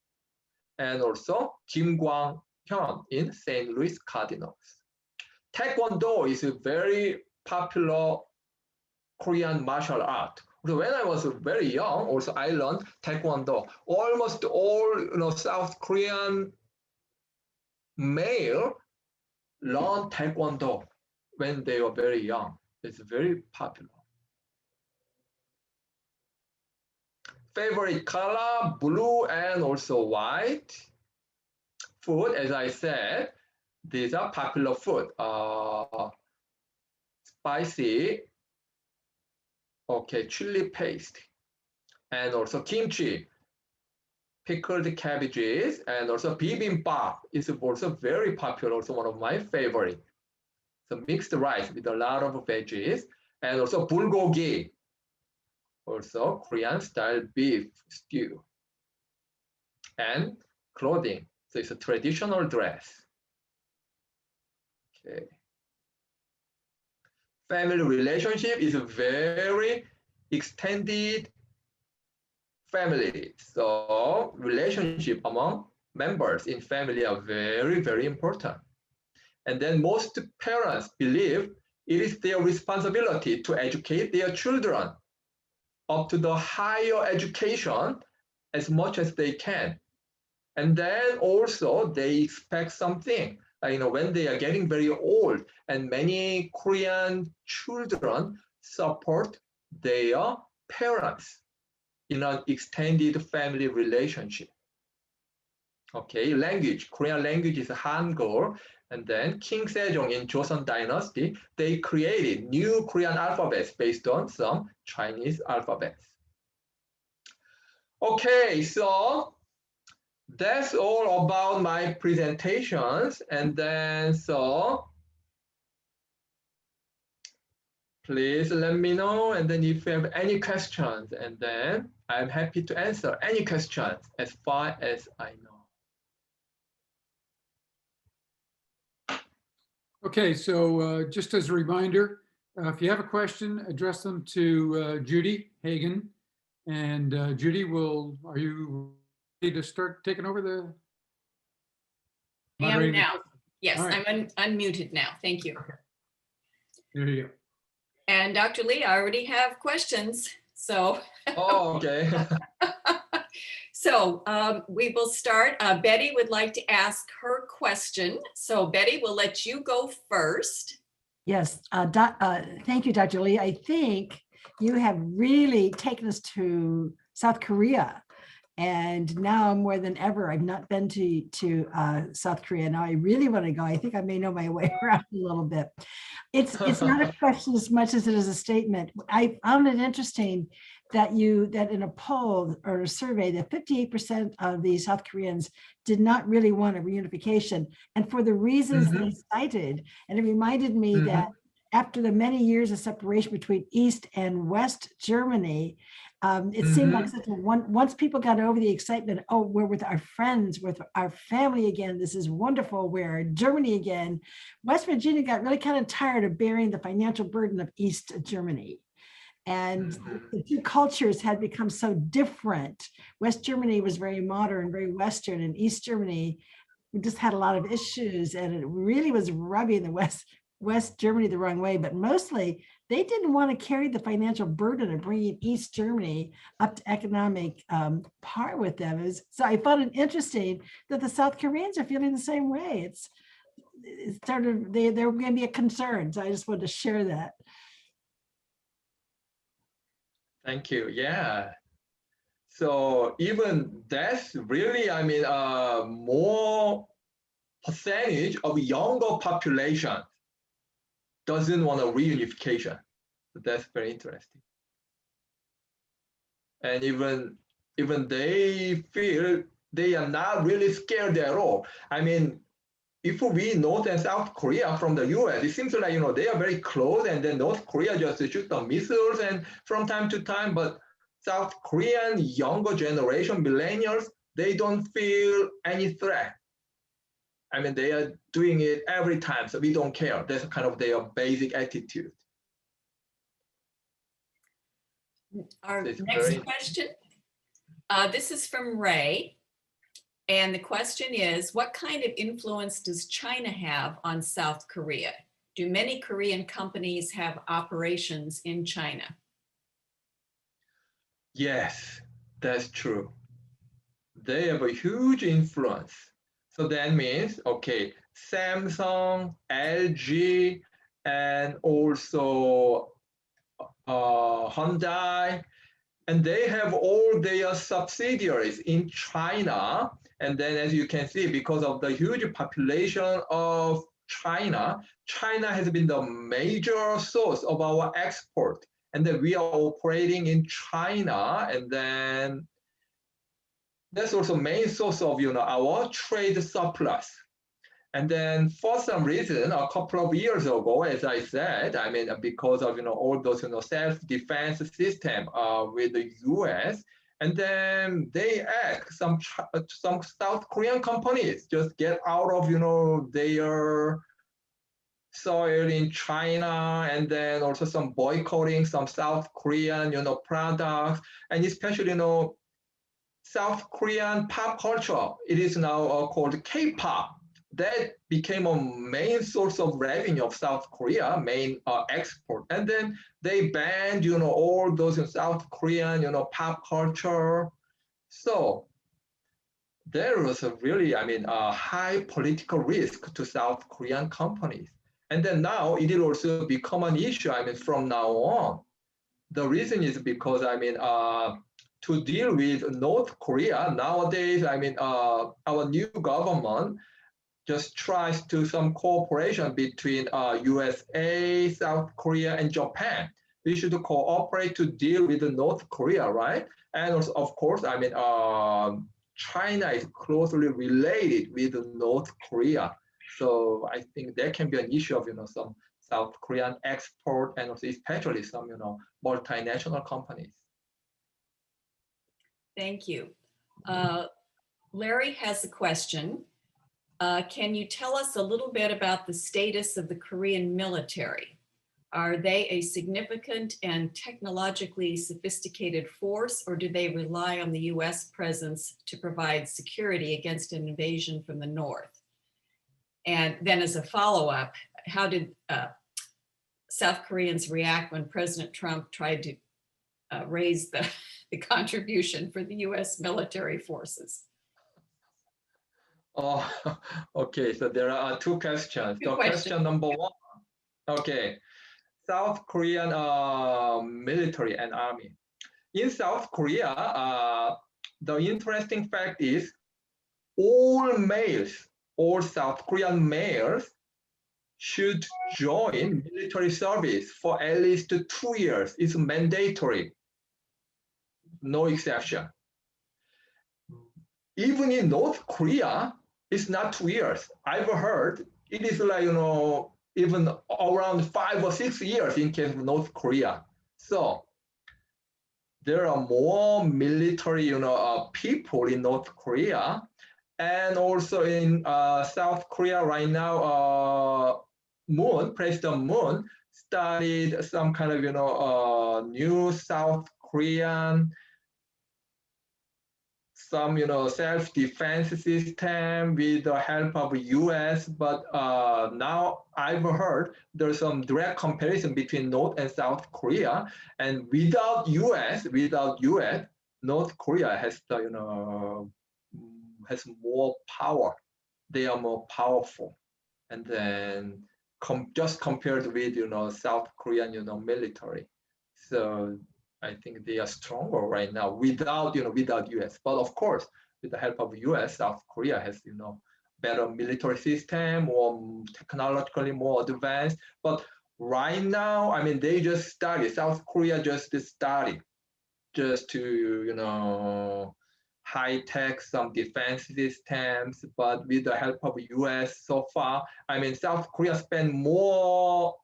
[SPEAKER 4] and also Kim Kwang-hyun in St. Louis Cardinals. Taekwondo is a very popular Korean martial art. So when I was very young, also I learned Taekwondo. Almost all South Korean male learn Taekwondo when they were very young. It's very popular. Favorite color, blue and also white. Food, as I said, these are popular food. Spicy, okay, chili paste, and also kimchi, pickled cabbages, and also bibimbap is also very popular, also one of my favorite. So mixed rice with a lot of veggies, and also bulgogi, also Korean style beef stew, and clothing. So it's a traditional dress. Okay. Family relationship is a very extended family. So relationship among members in family are very, very important. And then most parents believe it is their responsibility to educate their children up to the higher education as much as they can. And then also they expect something, when they are getting very old, and many Korean children support their parents in an extended family relationship. Okay, language, Korean language is Hangul, and then King Sejong in Joseon Dynasty, they created new Korean alphabets based on some Chinese alphabets. Okay, so that's all about my presentations. And then, so please let me know. And then if you have any questions, and then I'm happy to answer any questions as far as I know.
[SPEAKER 3] Okay, so just as a reminder, if you have a question, address them to Judy Hagen. And Judy, are you ready to start taking over the?
[SPEAKER 5] I am now. Yes,
[SPEAKER 3] right.
[SPEAKER 5] I'm unmuted now. Thank you.
[SPEAKER 3] Okay. There you go.
[SPEAKER 5] And Dr. Lee, I already have questions. So,
[SPEAKER 4] Oh, okay.
[SPEAKER 5] so we will start. Betty would like to ask her question. So Betty, we'll let you go first.
[SPEAKER 1] Yes, thank you, Dr. Lee. I think you have really taken us to South Korea. And now more than ever, I've not been to South Korea. Now I really want to go. I think I may know my way around a little bit. It's not a question as much as it is a statement. I found it interesting that in a poll or a survey that 58% of the South Koreans did not really want a reunification, and for the reasons they cited. And it reminded me that after the many years of separation between East and West Germany, it seemed like once people got over the excitement, oh, we're with our friends, with our family again, this is wonderful, we're in Germany again, West Virginia got really kind of tired of bearing the financial burden of East Germany. And the two cultures had become so different. West Germany was very modern, very Western, and East Germany, we just had a lot of issues, and it really was rubbing the West Germany the wrong way. But mostly, they didn't want to carry the financial burden of bringing East Germany up to economic par with them. So I found it interesting that the South Koreans are feeling the same way. It's sort of, they're going to be a concern. So I just wanted to share that.
[SPEAKER 4] Thank you. Yeah. So even that's really, I mean, more percentage of younger population doesn't want a reunification. So that's very interesting. And even they feel they are not really scared at all. I mean, if we North and South Korea from the US, it seems like, they are very close, and then North Korea just shoot the missiles and from time to time, but South Korean younger generation, millennials, they don't feel any threat. I mean, they are doing it every time, so we don't care. That's kind of their basic attitude.
[SPEAKER 5] Our
[SPEAKER 4] It's
[SPEAKER 5] next
[SPEAKER 4] very-
[SPEAKER 5] question, this is from Ray. And the question is, what kind of influence does China have on South Korea? Do many Korean companies have operations in China?
[SPEAKER 4] Yes, that's true. They have a huge influence. So that means, okay, Samsung, LG, and also Hyundai, and they have all their subsidiaries in China. And then as you can see, because of the huge population of China, China has been the major source of our export. And then we are operating in China, and then that's also main source of our trade surplus. And then for some reason, a couple of years ago, as I said, I mean, because of all those self-defense system with the US, and then they ask some South Korean companies just get out of their soil in China, and then also some boycotting some South Korean products, and especially South Korean pop culture. It is now called K-pop. That became a main source of revenue of South Korea, main export. And then they banned, all those South Korean, pop culture. So there was a really, I mean, a high political risk to South Korean companies. And then now it will also become an issue, I mean, from now on. The reason is because, I mean, to deal with North Korea nowadays, I mean, our new government just tries to some cooperation between USA, South Korea, and Japan. We should cooperate to deal with North Korea, right? And also, of course, I mean, China is closely related with North Korea. So I think there can be an issue of, some South Korean export, and also especially some, multinational companies.
[SPEAKER 5] Thank you. Larry has a question. Can you tell us a little bit about the status of the Korean military? Are they a significant and technologically sophisticated force, or do they rely on the US presence to provide security against an invasion from the north? And then as a follow-up, how did South Koreans react when President Trump tried to raise the contribution for the US military forces?
[SPEAKER 4] Oh, okay. So there are two questions.
[SPEAKER 5] Two
[SPEAKER 4] So
[SPEAKER 5] questions.
[SPEAKER 4] question number one, okay. South Korean military and army. In South Korea, the interesting fact is all males, all South Korean males should join military service for at least 2 years. It's mandatory, no exception. Even in North Korea, it's not 2 years. I've heard it is like, even around 5 or 6 years in case of North Korea. So there are more military, people in North Korea, and also in South Korea right now. President Moon started some kind of, new South Korean, some self-defense system with the help of US, but now I've heard there's some direct comparison between North and South Korea, and without US, North Korea has the has more power. They are more powerful, and then just compared with South Korean military. So I think they are stronger right now without, without US. But of course, with the help of US, South Korea has, better military system or technologically more advanced. But right now, I mean, they just started. South Korea just started just to, high tech some defense systems. But with the help of US so far, I mean, South Korea spend more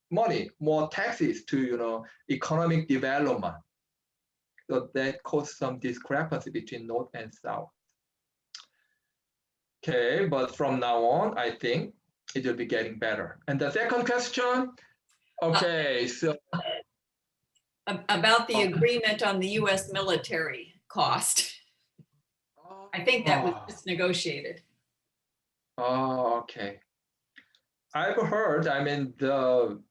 [SPEAKER 4] money, more taxes to, economic development. So that caused some discrepancy between North and South. Okay, but from now on, I think it will be getting better. And the second question, okay, so
[SPEAKER 5] About the agreement on the US military cost. I think that was just negotiated.
[SPEAKER 4] Oh, okay. I've heard, I mean, the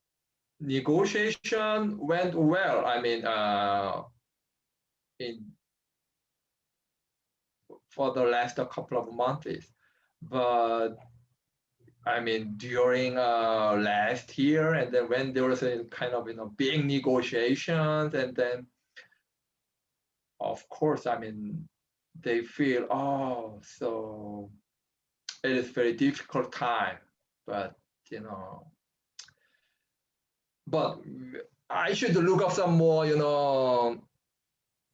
[SPEAKER 4] negotiation went well. I mean, for the last couple of months, but I mean, during last year, and then when there was a kind of big negotiations, and then of course, I mean, they feel, oh, so it is very difficult time, but but I should look up some more,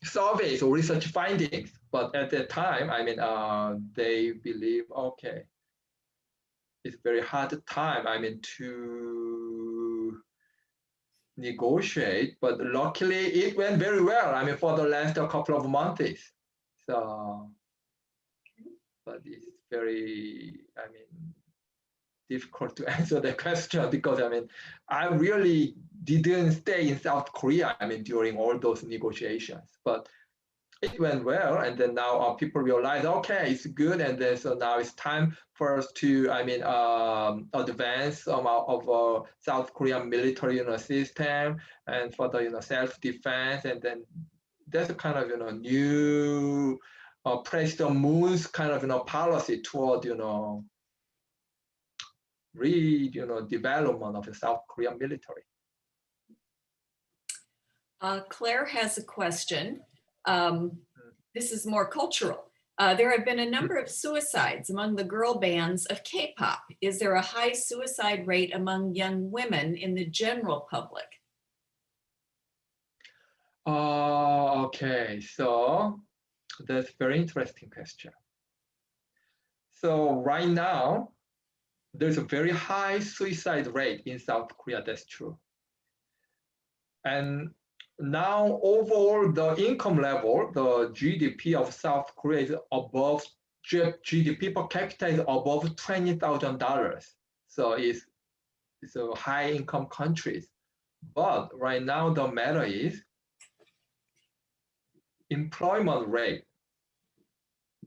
[SPEAKER 4] surveys or research findings. But at that time, I mean, they believe, okay, it's very hard time, I mean, to negotiate, but luckily it went very well. I mean, for the last couple of months. So, but it's very, I mean, difficult to answer that question because I mean, I really didn't stay in South Korea, I mean, during all those negotiations, but it went well. And then now people realize, okay, it's good. And then so now it's time for us to, I mean, advance of South Korean military, system and for the, self-defense. And then that's a kind of, new President Moon's kind of, policy toward, development of the South Korean military.
[SPEAKER 5] Claire has a question. This is more cultural. There have been a number of suicides among the girl bands of K-pop. Is there a high suicide rate among young women in the general public?
[SPEAKER 4] Okay, so that's a very interesting question. So right now, there's a very high suicide rate in South Korea, that's true. And now overall, the income level, the GDP of South Korea is above, GDP per capita is above $20,000. So it's a high income countries. But right now the matter is employment rate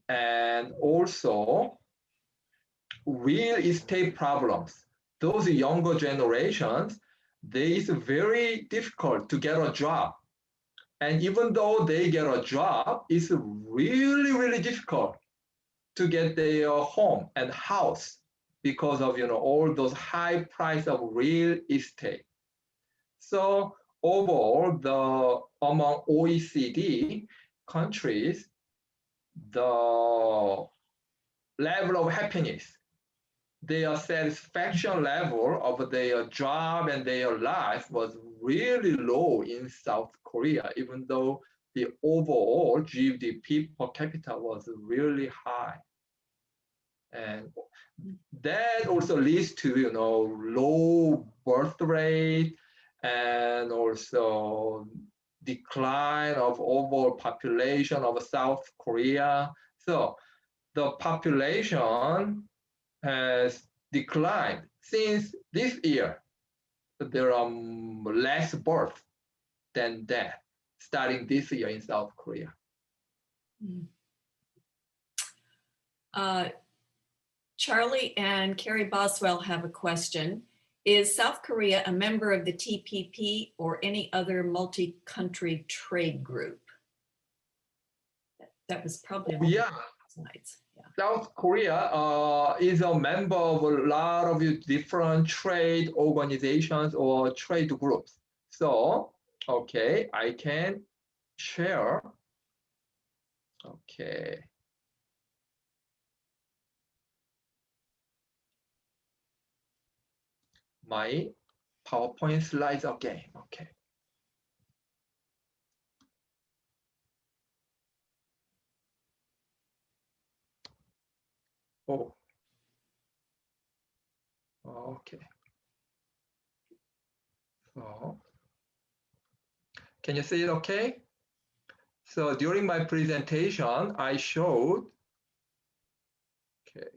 [SPEAKER 4] and also real estate problems. Those younger generations, it's very difficult to get a job. And even though they get a job, it's really, really difficult to get their home and house because of all those high price of real estate. So overall, among OECD countries, the level of happiness, their satisfaction level of their job and their life was really low in South Korea, even though the overall GDP per capita was really high. And that also leads to, low birth rate and also decline of overall population of South Korea. So the population has declined since this year. There are less birth than death starting this year in South Korea.
[SPEAKER 5] Charlie and Carrie Boswell have a question. Is South Korea a member of the TPP or any other multi-country trade group? That was probably one of the slides. Yeah.
[SPEAKER 4] South Korea is a member of a lot of different trade organizations or trade groups. So Okay, I can share. Okay. My PowerPoint slides again. Okay. Oh. Okay. So, can you see it okay? So during my presentation, I showed, okay.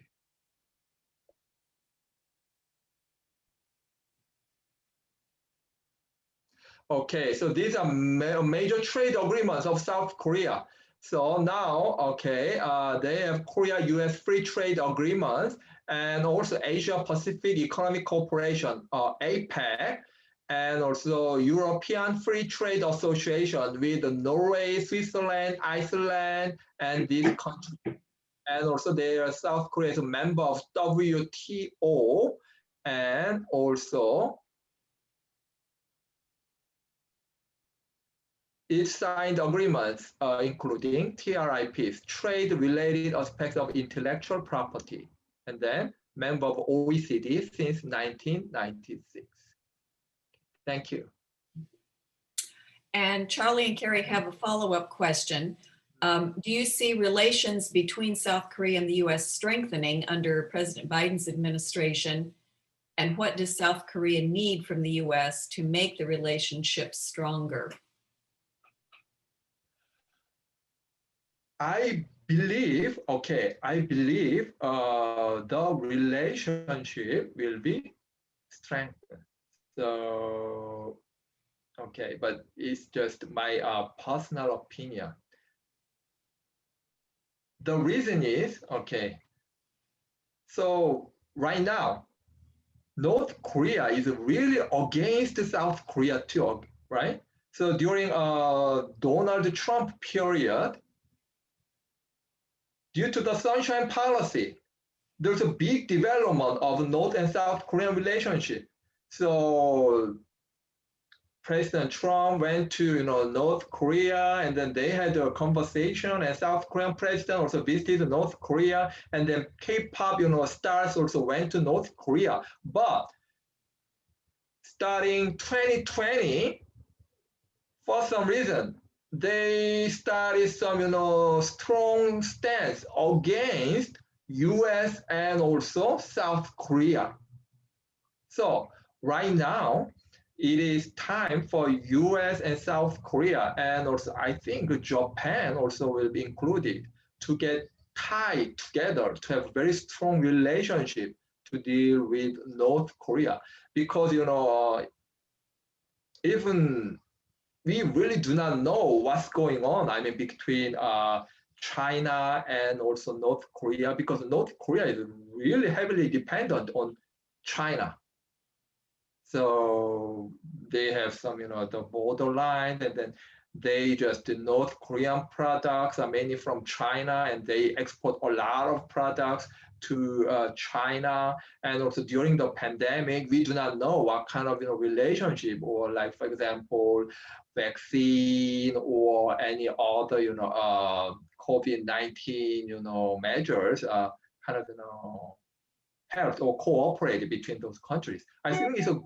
[SPEAKER 4] Okay, so these are major trade agreements of South Korea. So now, okay, they have Korea-US free trade agreements and also Asia-Pacific Economic Cooperation, APEC, and also European Free Trade Association with Norway, Switzerland, Iceland, and these countries. And also they are South Korea is a member of WTO, and also it signed agreements, including TRIPs, trade-related aspects of intellectual property, and then member of OECD since 1996. Thank you.
[SPEAKER 5] And Charlie and Carrie have a follow-up question. Do you see relations between South Korea and the US strengthening under President Biden's administration? And what does South Korea need from the US to make the relationship stronger?
[SPEAKER 4] I believe, okay, I believe the relationship will be strengthened. So, okay, but it's just my personal opinion. The reason is, okay, so right now, North Korea is really against South Korea too, right? So during Donald Trump period, due to the Sunshine Policy, there's a big development of North and South Korean relationship. So President Trump went to North Korea, and then they had a conversation, and South Korean president also visited North Korea, and then K-pop stars also went to North Korea. But starting 2020, for some reason, they started some strong stance against US and also South Korea. So right now, it is time for US and South Korea, and also I think Japan also will be included, to get tied together to have very strong relationship to deal with North Korea. Because even we really do not know what's going on, I mean, between China and also North Korea, because North Korea is really heavily dependent on China. So they have some, the borderline, and then they just, the North Korean products are mainly from China, and they export a lot of products to China. And also during the pandemic, we do not know what kind of relationship, or like, for example, vaccine or any other COVID-19 measures kind of help or cooperate between those countries. I think it's a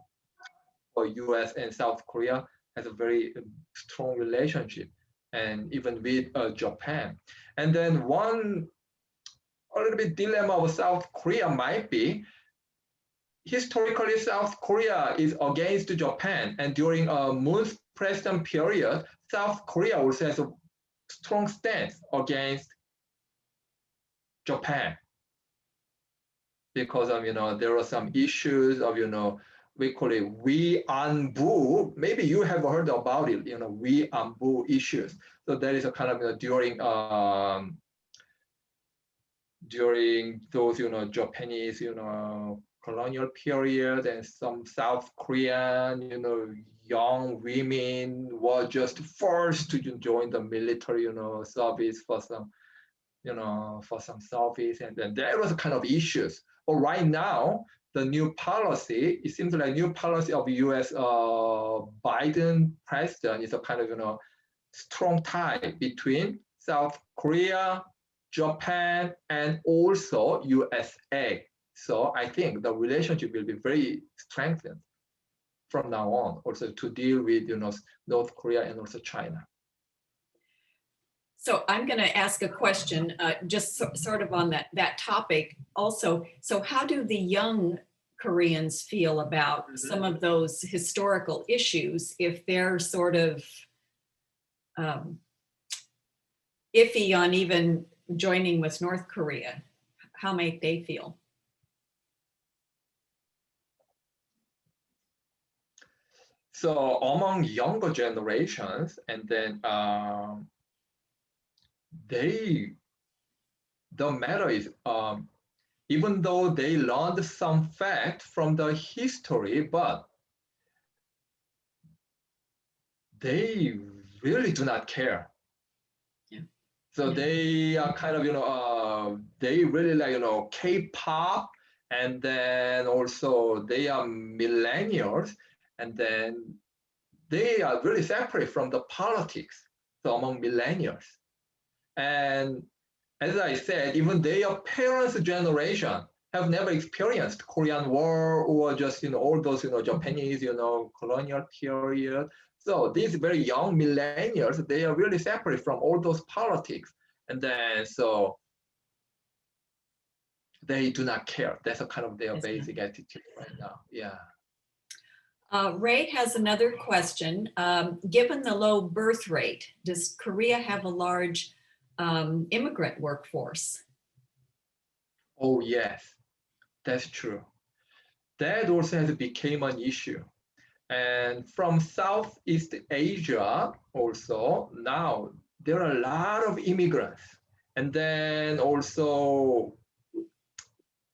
[SPEAKER 4] for US and South Korea has a very strong relationship, and even with Japan. And then one a little bit dilemma of South Korea might be, historically South Korea is against Japan, and during Moon's president period, South Korea also has a strong stance against Japan, because of there are some issues of we call it Wianbu. Maybe you have heard about it, Wianbu issues. So that is a kind of during those Japanese colonial period, and some South Korean young women were just forced to join the military service for some service, and then there was a kind of issues. But right now, the new policy, it seems like new policy of US Biden president is a kind of, strong tie between South Korea, Japan, and also USA. So I think the relationship will be very strengthened from now on, also to deal with, North Korea and also China.
[SPEAKER 5] So I'm going to ask a question, just sort of on that topic also. So how do the young Koreans feel about some of those historical issues if they're sort of iffy on even joining with North Korea? How might they feel?
[SPEAKER 4] So among younger generations, and then the matter is, even though they learned some fact from the history, but they really do not care.
[SPEAKER 5] Yeah.
[SPEAKER 4] So they are kind of, they really like, K-pop, and then also they are millennials, and then they are really separate from the politics, so among millennials. And as I said, even their parents' generation have never experienced Korean War or just, all those, Japanese, colonial period. So these very young millennials, they are really separate from all those politics. And then, so they do not care. That's a kind of their basic attitude right now. Yeah.
[SPEAKER 5] Ray has another question. Given the low birth rate, does Korea have a large immigrant workforce?
[SPEAKER 4] Oh, yes, that's true. That also has become an issue. And from Southeast Asia also, now there are a lot of immigrants. And then also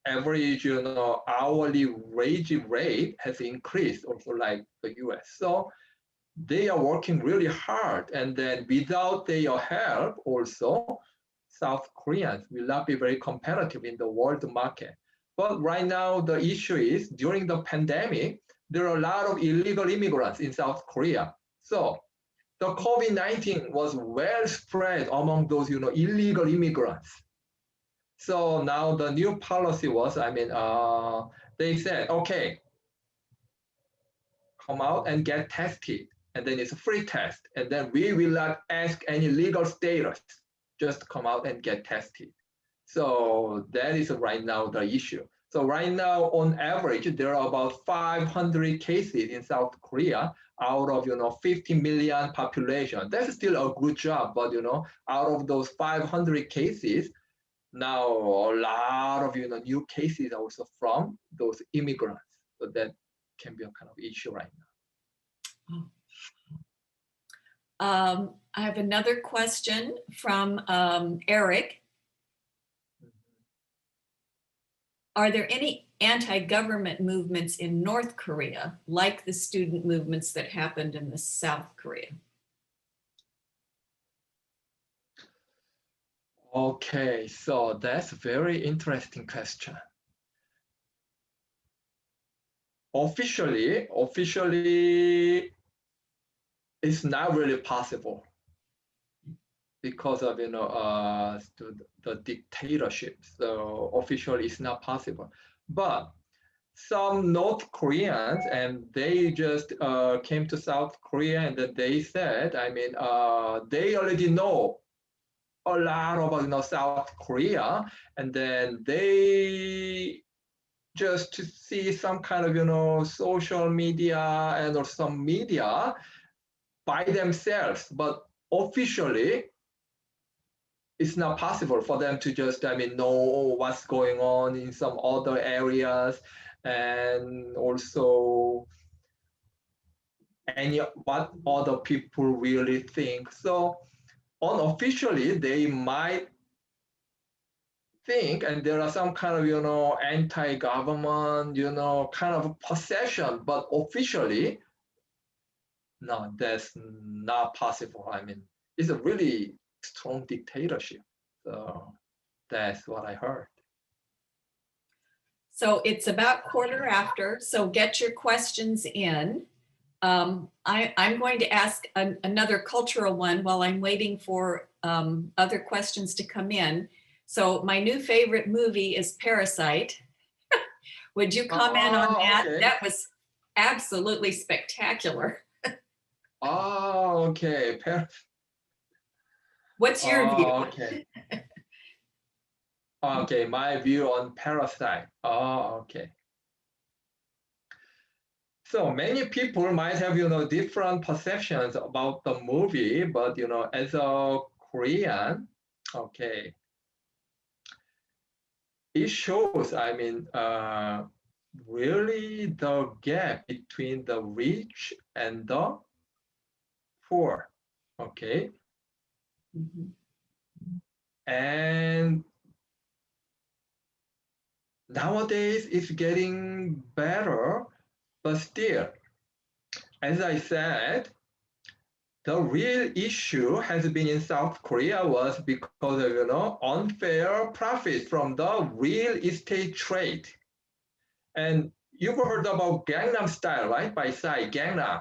[SPEAKER 4] average, hourly wage rate has increased also like the US. So they are working really hard. And then without their help also, South Koreans will not be very competitive in the world market. But right now, the issue is during the pandemic, there are a lot of illegal immigrants in South Korea. So the COVID-19 was well spread among those, illegal immigrants. So now the new policy was, they said, okay, come out and get tested. And then it's a free test. And then we will not ask any legal status, just come out and get tested. So that is right now the issue. So right now, on average, there are about 500 cases in South Korea out of 50 million population. That's still a good job, but out of those 500 cases, now a lot of new cases also from those immigrants. So that can be a kind of issue right now.
[SPEAKER 5] I have another question from Eric. Are there any anti-government movements in North Korea, like the student movements that happened in the South Korea?
[SPEAKER 4] Okay, so that's a very interesting question. Officially, it's not really possible because of the dictatorship. So officially, it's not possible. But some North Koreans, and they just came to South Korea, and then they said, they already know a lot about South Korea, and then they just to see some kind of social media and or some media by themselves, but officially it's not possible for them to just know what's going on in some other areas, and also what other people really think. So unofficially they might think, and there are some kind of anti-government kind of possession, but officially no, that's not possible. It's a really strong dictatorship. So that's what I heard.
[SPEAKER 5] So it's about 1/4 after, so get your questions in. I'm going to ask another cultural one while I'm waiting for other questions to come in. So my new favorite movie is Parasite. Would you comment on that?
[SPEAKER 4] Okay.
[SPEAKER 5] That was absolutely spectacular.
[SPEAKER 4] Oh, okay.
[SPEAKER 5] What's your view?
[SPEAKER 4] Okay. Okay, my view on Parasite. Oh, okay. So many people might have, different perceptions about the movie, but, as a Korean, okay, it shows, really the gap between the rich and the poor, okay?
[SPEAKER 5] Mhm.
[SPEAKER 4] And nowadays it's getting better, but still, as I said, the real issue has been in South Korea was because of, unfair profit from the real estate trade. And you've heard about Gangnam Style, right? By Psy, Gangnam.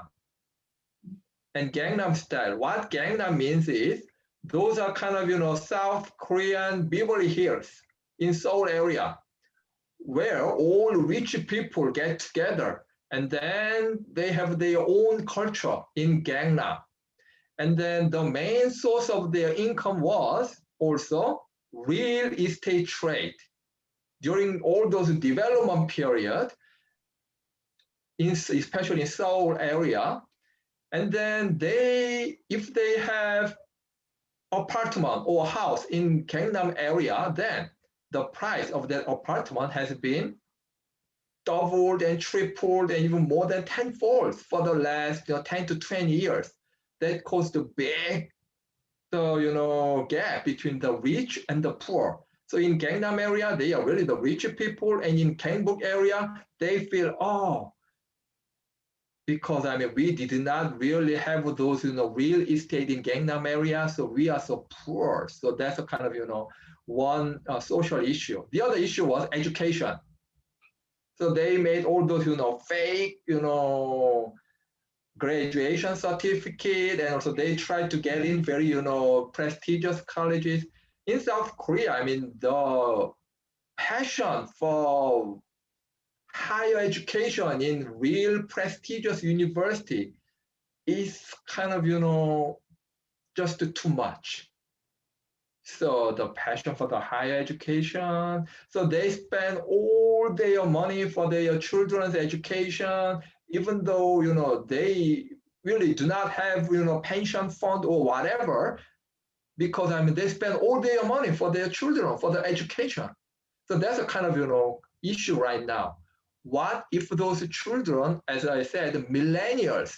[SPEAKER 4] And Gangnam Style, what Gangnam means is those are kind of, South Korean Beverly Hills in Seoul area, where all rich people get together and then they have their own culture in Gangnam. And then the main source of their income was also real estate trade. During all those development period, especially in Seoul area, and then if they have apartment or house in Gangnam area, then the price of that apartment has been doubled and tripled and even more than tenfold for the last 10 to 20 years. That caused a big gap between the rich and the poor. So in Gangnam area, they are really the rich people, and in Gangbuk area, they feel, because we did not really have those real estate in Gangnam area, so we are so poor. So that's a kind of one social issue. The other issue was education. So they made all those fake graduation certificate, and also they tried to get in very prestigious colleges in South Korea. The passion for higher education in real prestigious university is kind of just too much. So the passion for the higher education, so they spend all their money for their children's education, even though they really do not have pension fund or whatever, because they spend all their money for their children for their education. So that's a kind of issue right now. What if those children, as I said, millennials,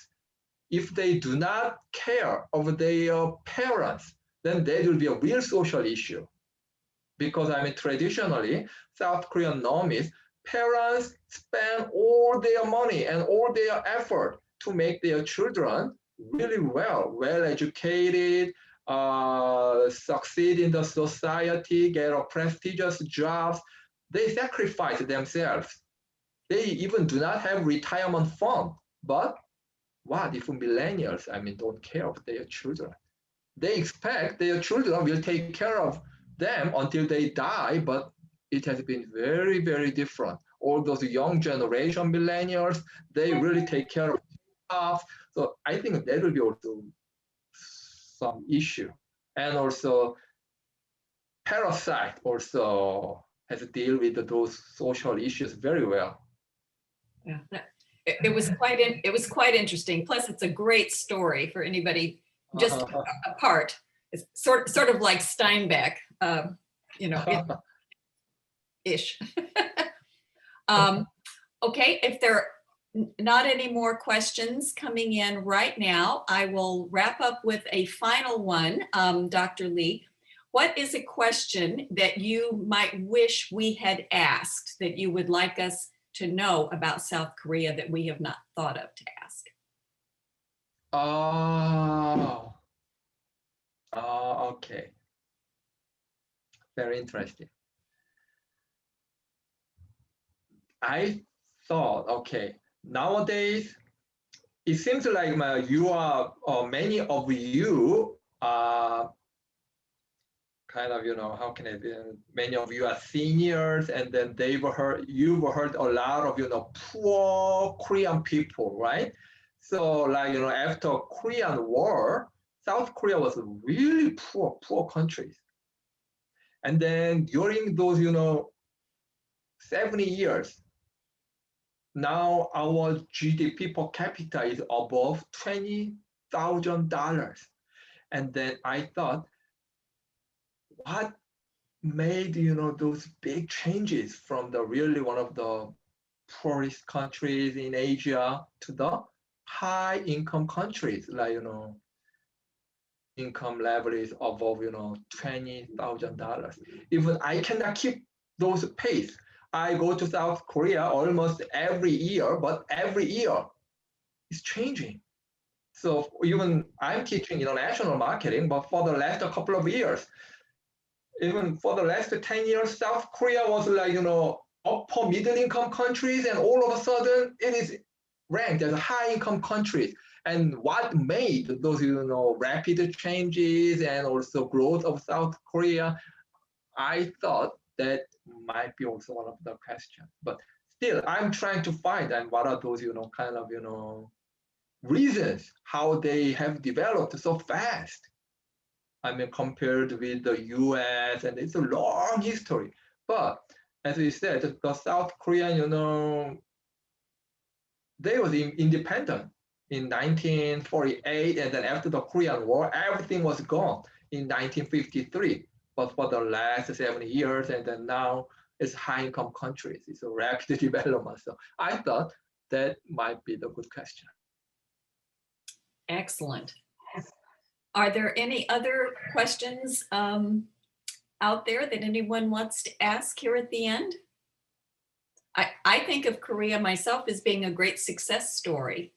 [SPEAKER 4] if they do not care of their parents, then there will be a real social issue. Because traditionally, South Korean norm is parents spend all their money and all their effort to make their children really well educated, succeed in the society, get a prestigious jobs. They sacrifice themselves. They even do not have retirement fund. But what if millennials, don't care of their children? They expect their children will take care of them until they die, but it has been very, very different. All those young generation millennials, they really take care of stuff. So I think that will be also some issue. And also Parasite also has to deal with those social issues very well.
[SPEAKER 5] Yeah, it was quite interesting. Plus, it's a great story for anybody just apart. It's sort of like Steinbeck, ish. Okay, if there are not any more questions coming in right now, I will wrap up with a final one, Dr. Lee. What is a question that you might wish we had asked that you would like us to know about South Korea that we have not thought of to ask?
[SPEAKER 4] Okay. Very interesting. I thought, okay, nowadays it seems like you are, or many of you are kind of, how can I be, many of you are seniors, and then you've heard a lot of, poor Korean people, right? So like, after Korean War, South Korea was a really poor country. And then during those, 70 years, now our GDP per capita is above $20,000. And then I thought, what made, those big changes from the really one of the poorest countries in Asia to the high income countries, like, income level is above, $20,000. Even I cannot keep those pace. I go to South Korea almost every year, but every year it's changing. So even I'm teaching international marketing, but for the last couple of years, even for the last 10 years, South Korea was like, upper middle income countries, and all of a sudden it is ranked as high income countries. And what made those, rapid changes and also growth of South Korea, I thought that might be also one of the questions. But still, I'm trying to find and what are those, kind of, reasons how they have developed so fast. I mean, compared with the US, and it's a long history. But as we said, the South Korean, they was independent in 1948, and then after the Korean War, everything was gone in 1953. But for the last 70 years, and then now it's high-income countries. It's a rapid development. So I thought that might be the good question.
[SPEAKER 5] Excellent. Are there any other questions out there that anyone wants to ask here at the end? I think of Korea myself as being a great success story,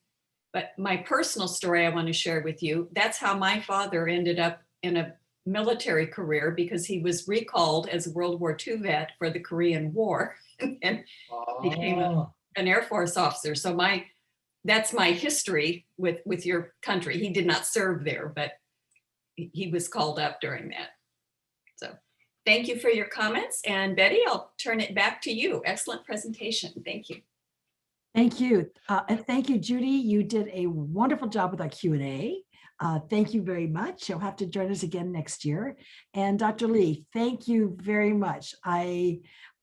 [SPEAKER 5] but my personal story I want to share with you, that's how my father ended up in a military career, because he was recalled as a World War II vet for the Korean War and became an Air Force officer. So that's my history with your country. He did not serve there, but he was called up during that. So thank you for your comments. And Betty, I'll turn it back to you. Excellent presentation. Thank you.
[SPEAKER 1] Thank you. And thank you, Judy. You did a wonderful job with our Q&A. Thank you very much. You'll have to join us again next year. And Dr. Lee, thank you very much. I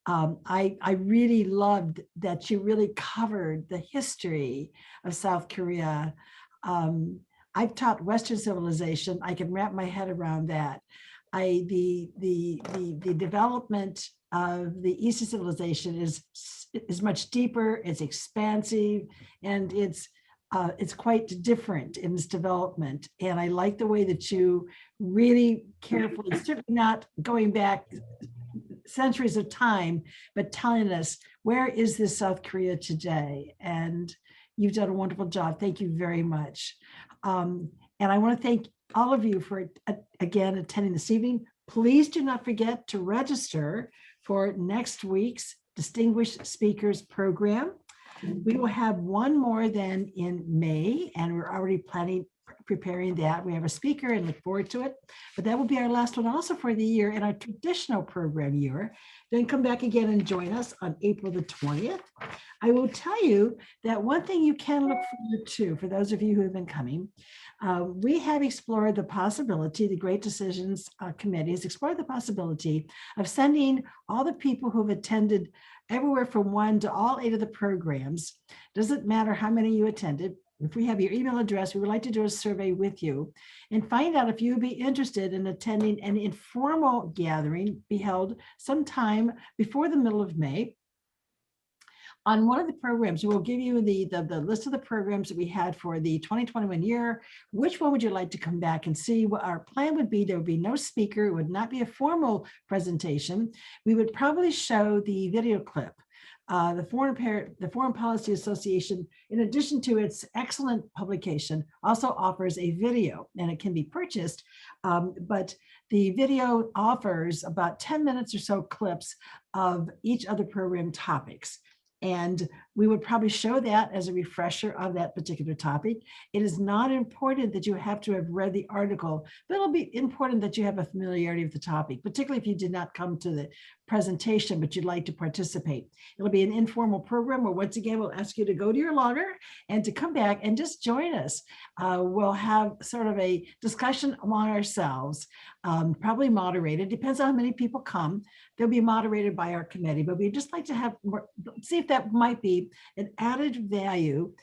[SPEAKER 1] really loved that you really covered the history of South Korea. I've taught Western civilization. I can wrap my head around that. The development of the Eastern civilization is much deeper, it's expansive, and it's quite different in its development. And I like the way that you really carefully, certainly not going back centuries of time, but telling us, where is this South Korea today? And you've done a wonderful job. Thank you very much. And I want to thank all of you for, again, attending this evening. Please do not forget to register for next week's Distinguished Speakers Program. We will have one more then in May, and we're already preparing that. We have a speaker and look forward to it, but that will be our last one also for the year in our traditional program year. Then come back again and join us on April the 20th. I will tell you that one thing you can look forward to, for those of you who have been coming, we have explored the possibility, the Great Decisions Committee has explored the possibility of sending all the people who have attended everywhere from 1 to all 8 of the programs. Doesn't matter how many you attended. If we have your email address, we would like to do a survey with you and find out if you'd be interested in attending an informal gathering be held sometime before the middle of May. On one of the programs, we will give you the list of the programs that we had for the 2021 year. Which one would you like to come back and see? What our plan would be, there would be no speaker. It would not be a formal presentation. We would probably show the video clip. The Foreign Policy Association, in addition to its excellent publication, also offers a video, and it can be purchased, but the video offers about 10 minutes or so clips of each of the program topics. And we would probably show that as a refresher of that particular topic. It is not important that you have to have read the article, but it'll be important that you have a familiarity with the topic, particularly if you did not come to the presentation, but you'd like to participate. It'll be an informal program where once again, we'll ask you to go to your logger and to come back and just join us. We'll have sort of a discussion among ourselves, probably moderated, depends on how many people come. They'll be moderated by our committee, but we'd just like to have more, see if that might be an added value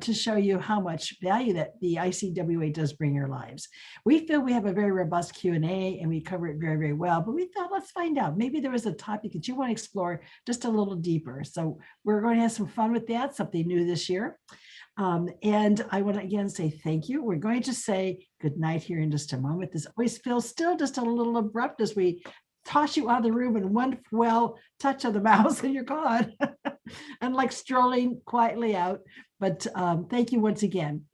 [SPEAKER 1] to show you how much value that the ICWA does bring your lives. We feel we have a very robust Q&A and we cover it very, very well, but we thought, let's find out. Maybe there was a topic that you want to explore just a little deeper. So we're going to have some fun with that, something new this year. And I want to again say thank you. We're going to say good night here in just a moment. This always feels still just a little abrupt as we toss you out of the room in one well touch of the mouse and you're gone. And like strolling quietly out. But thank you once again.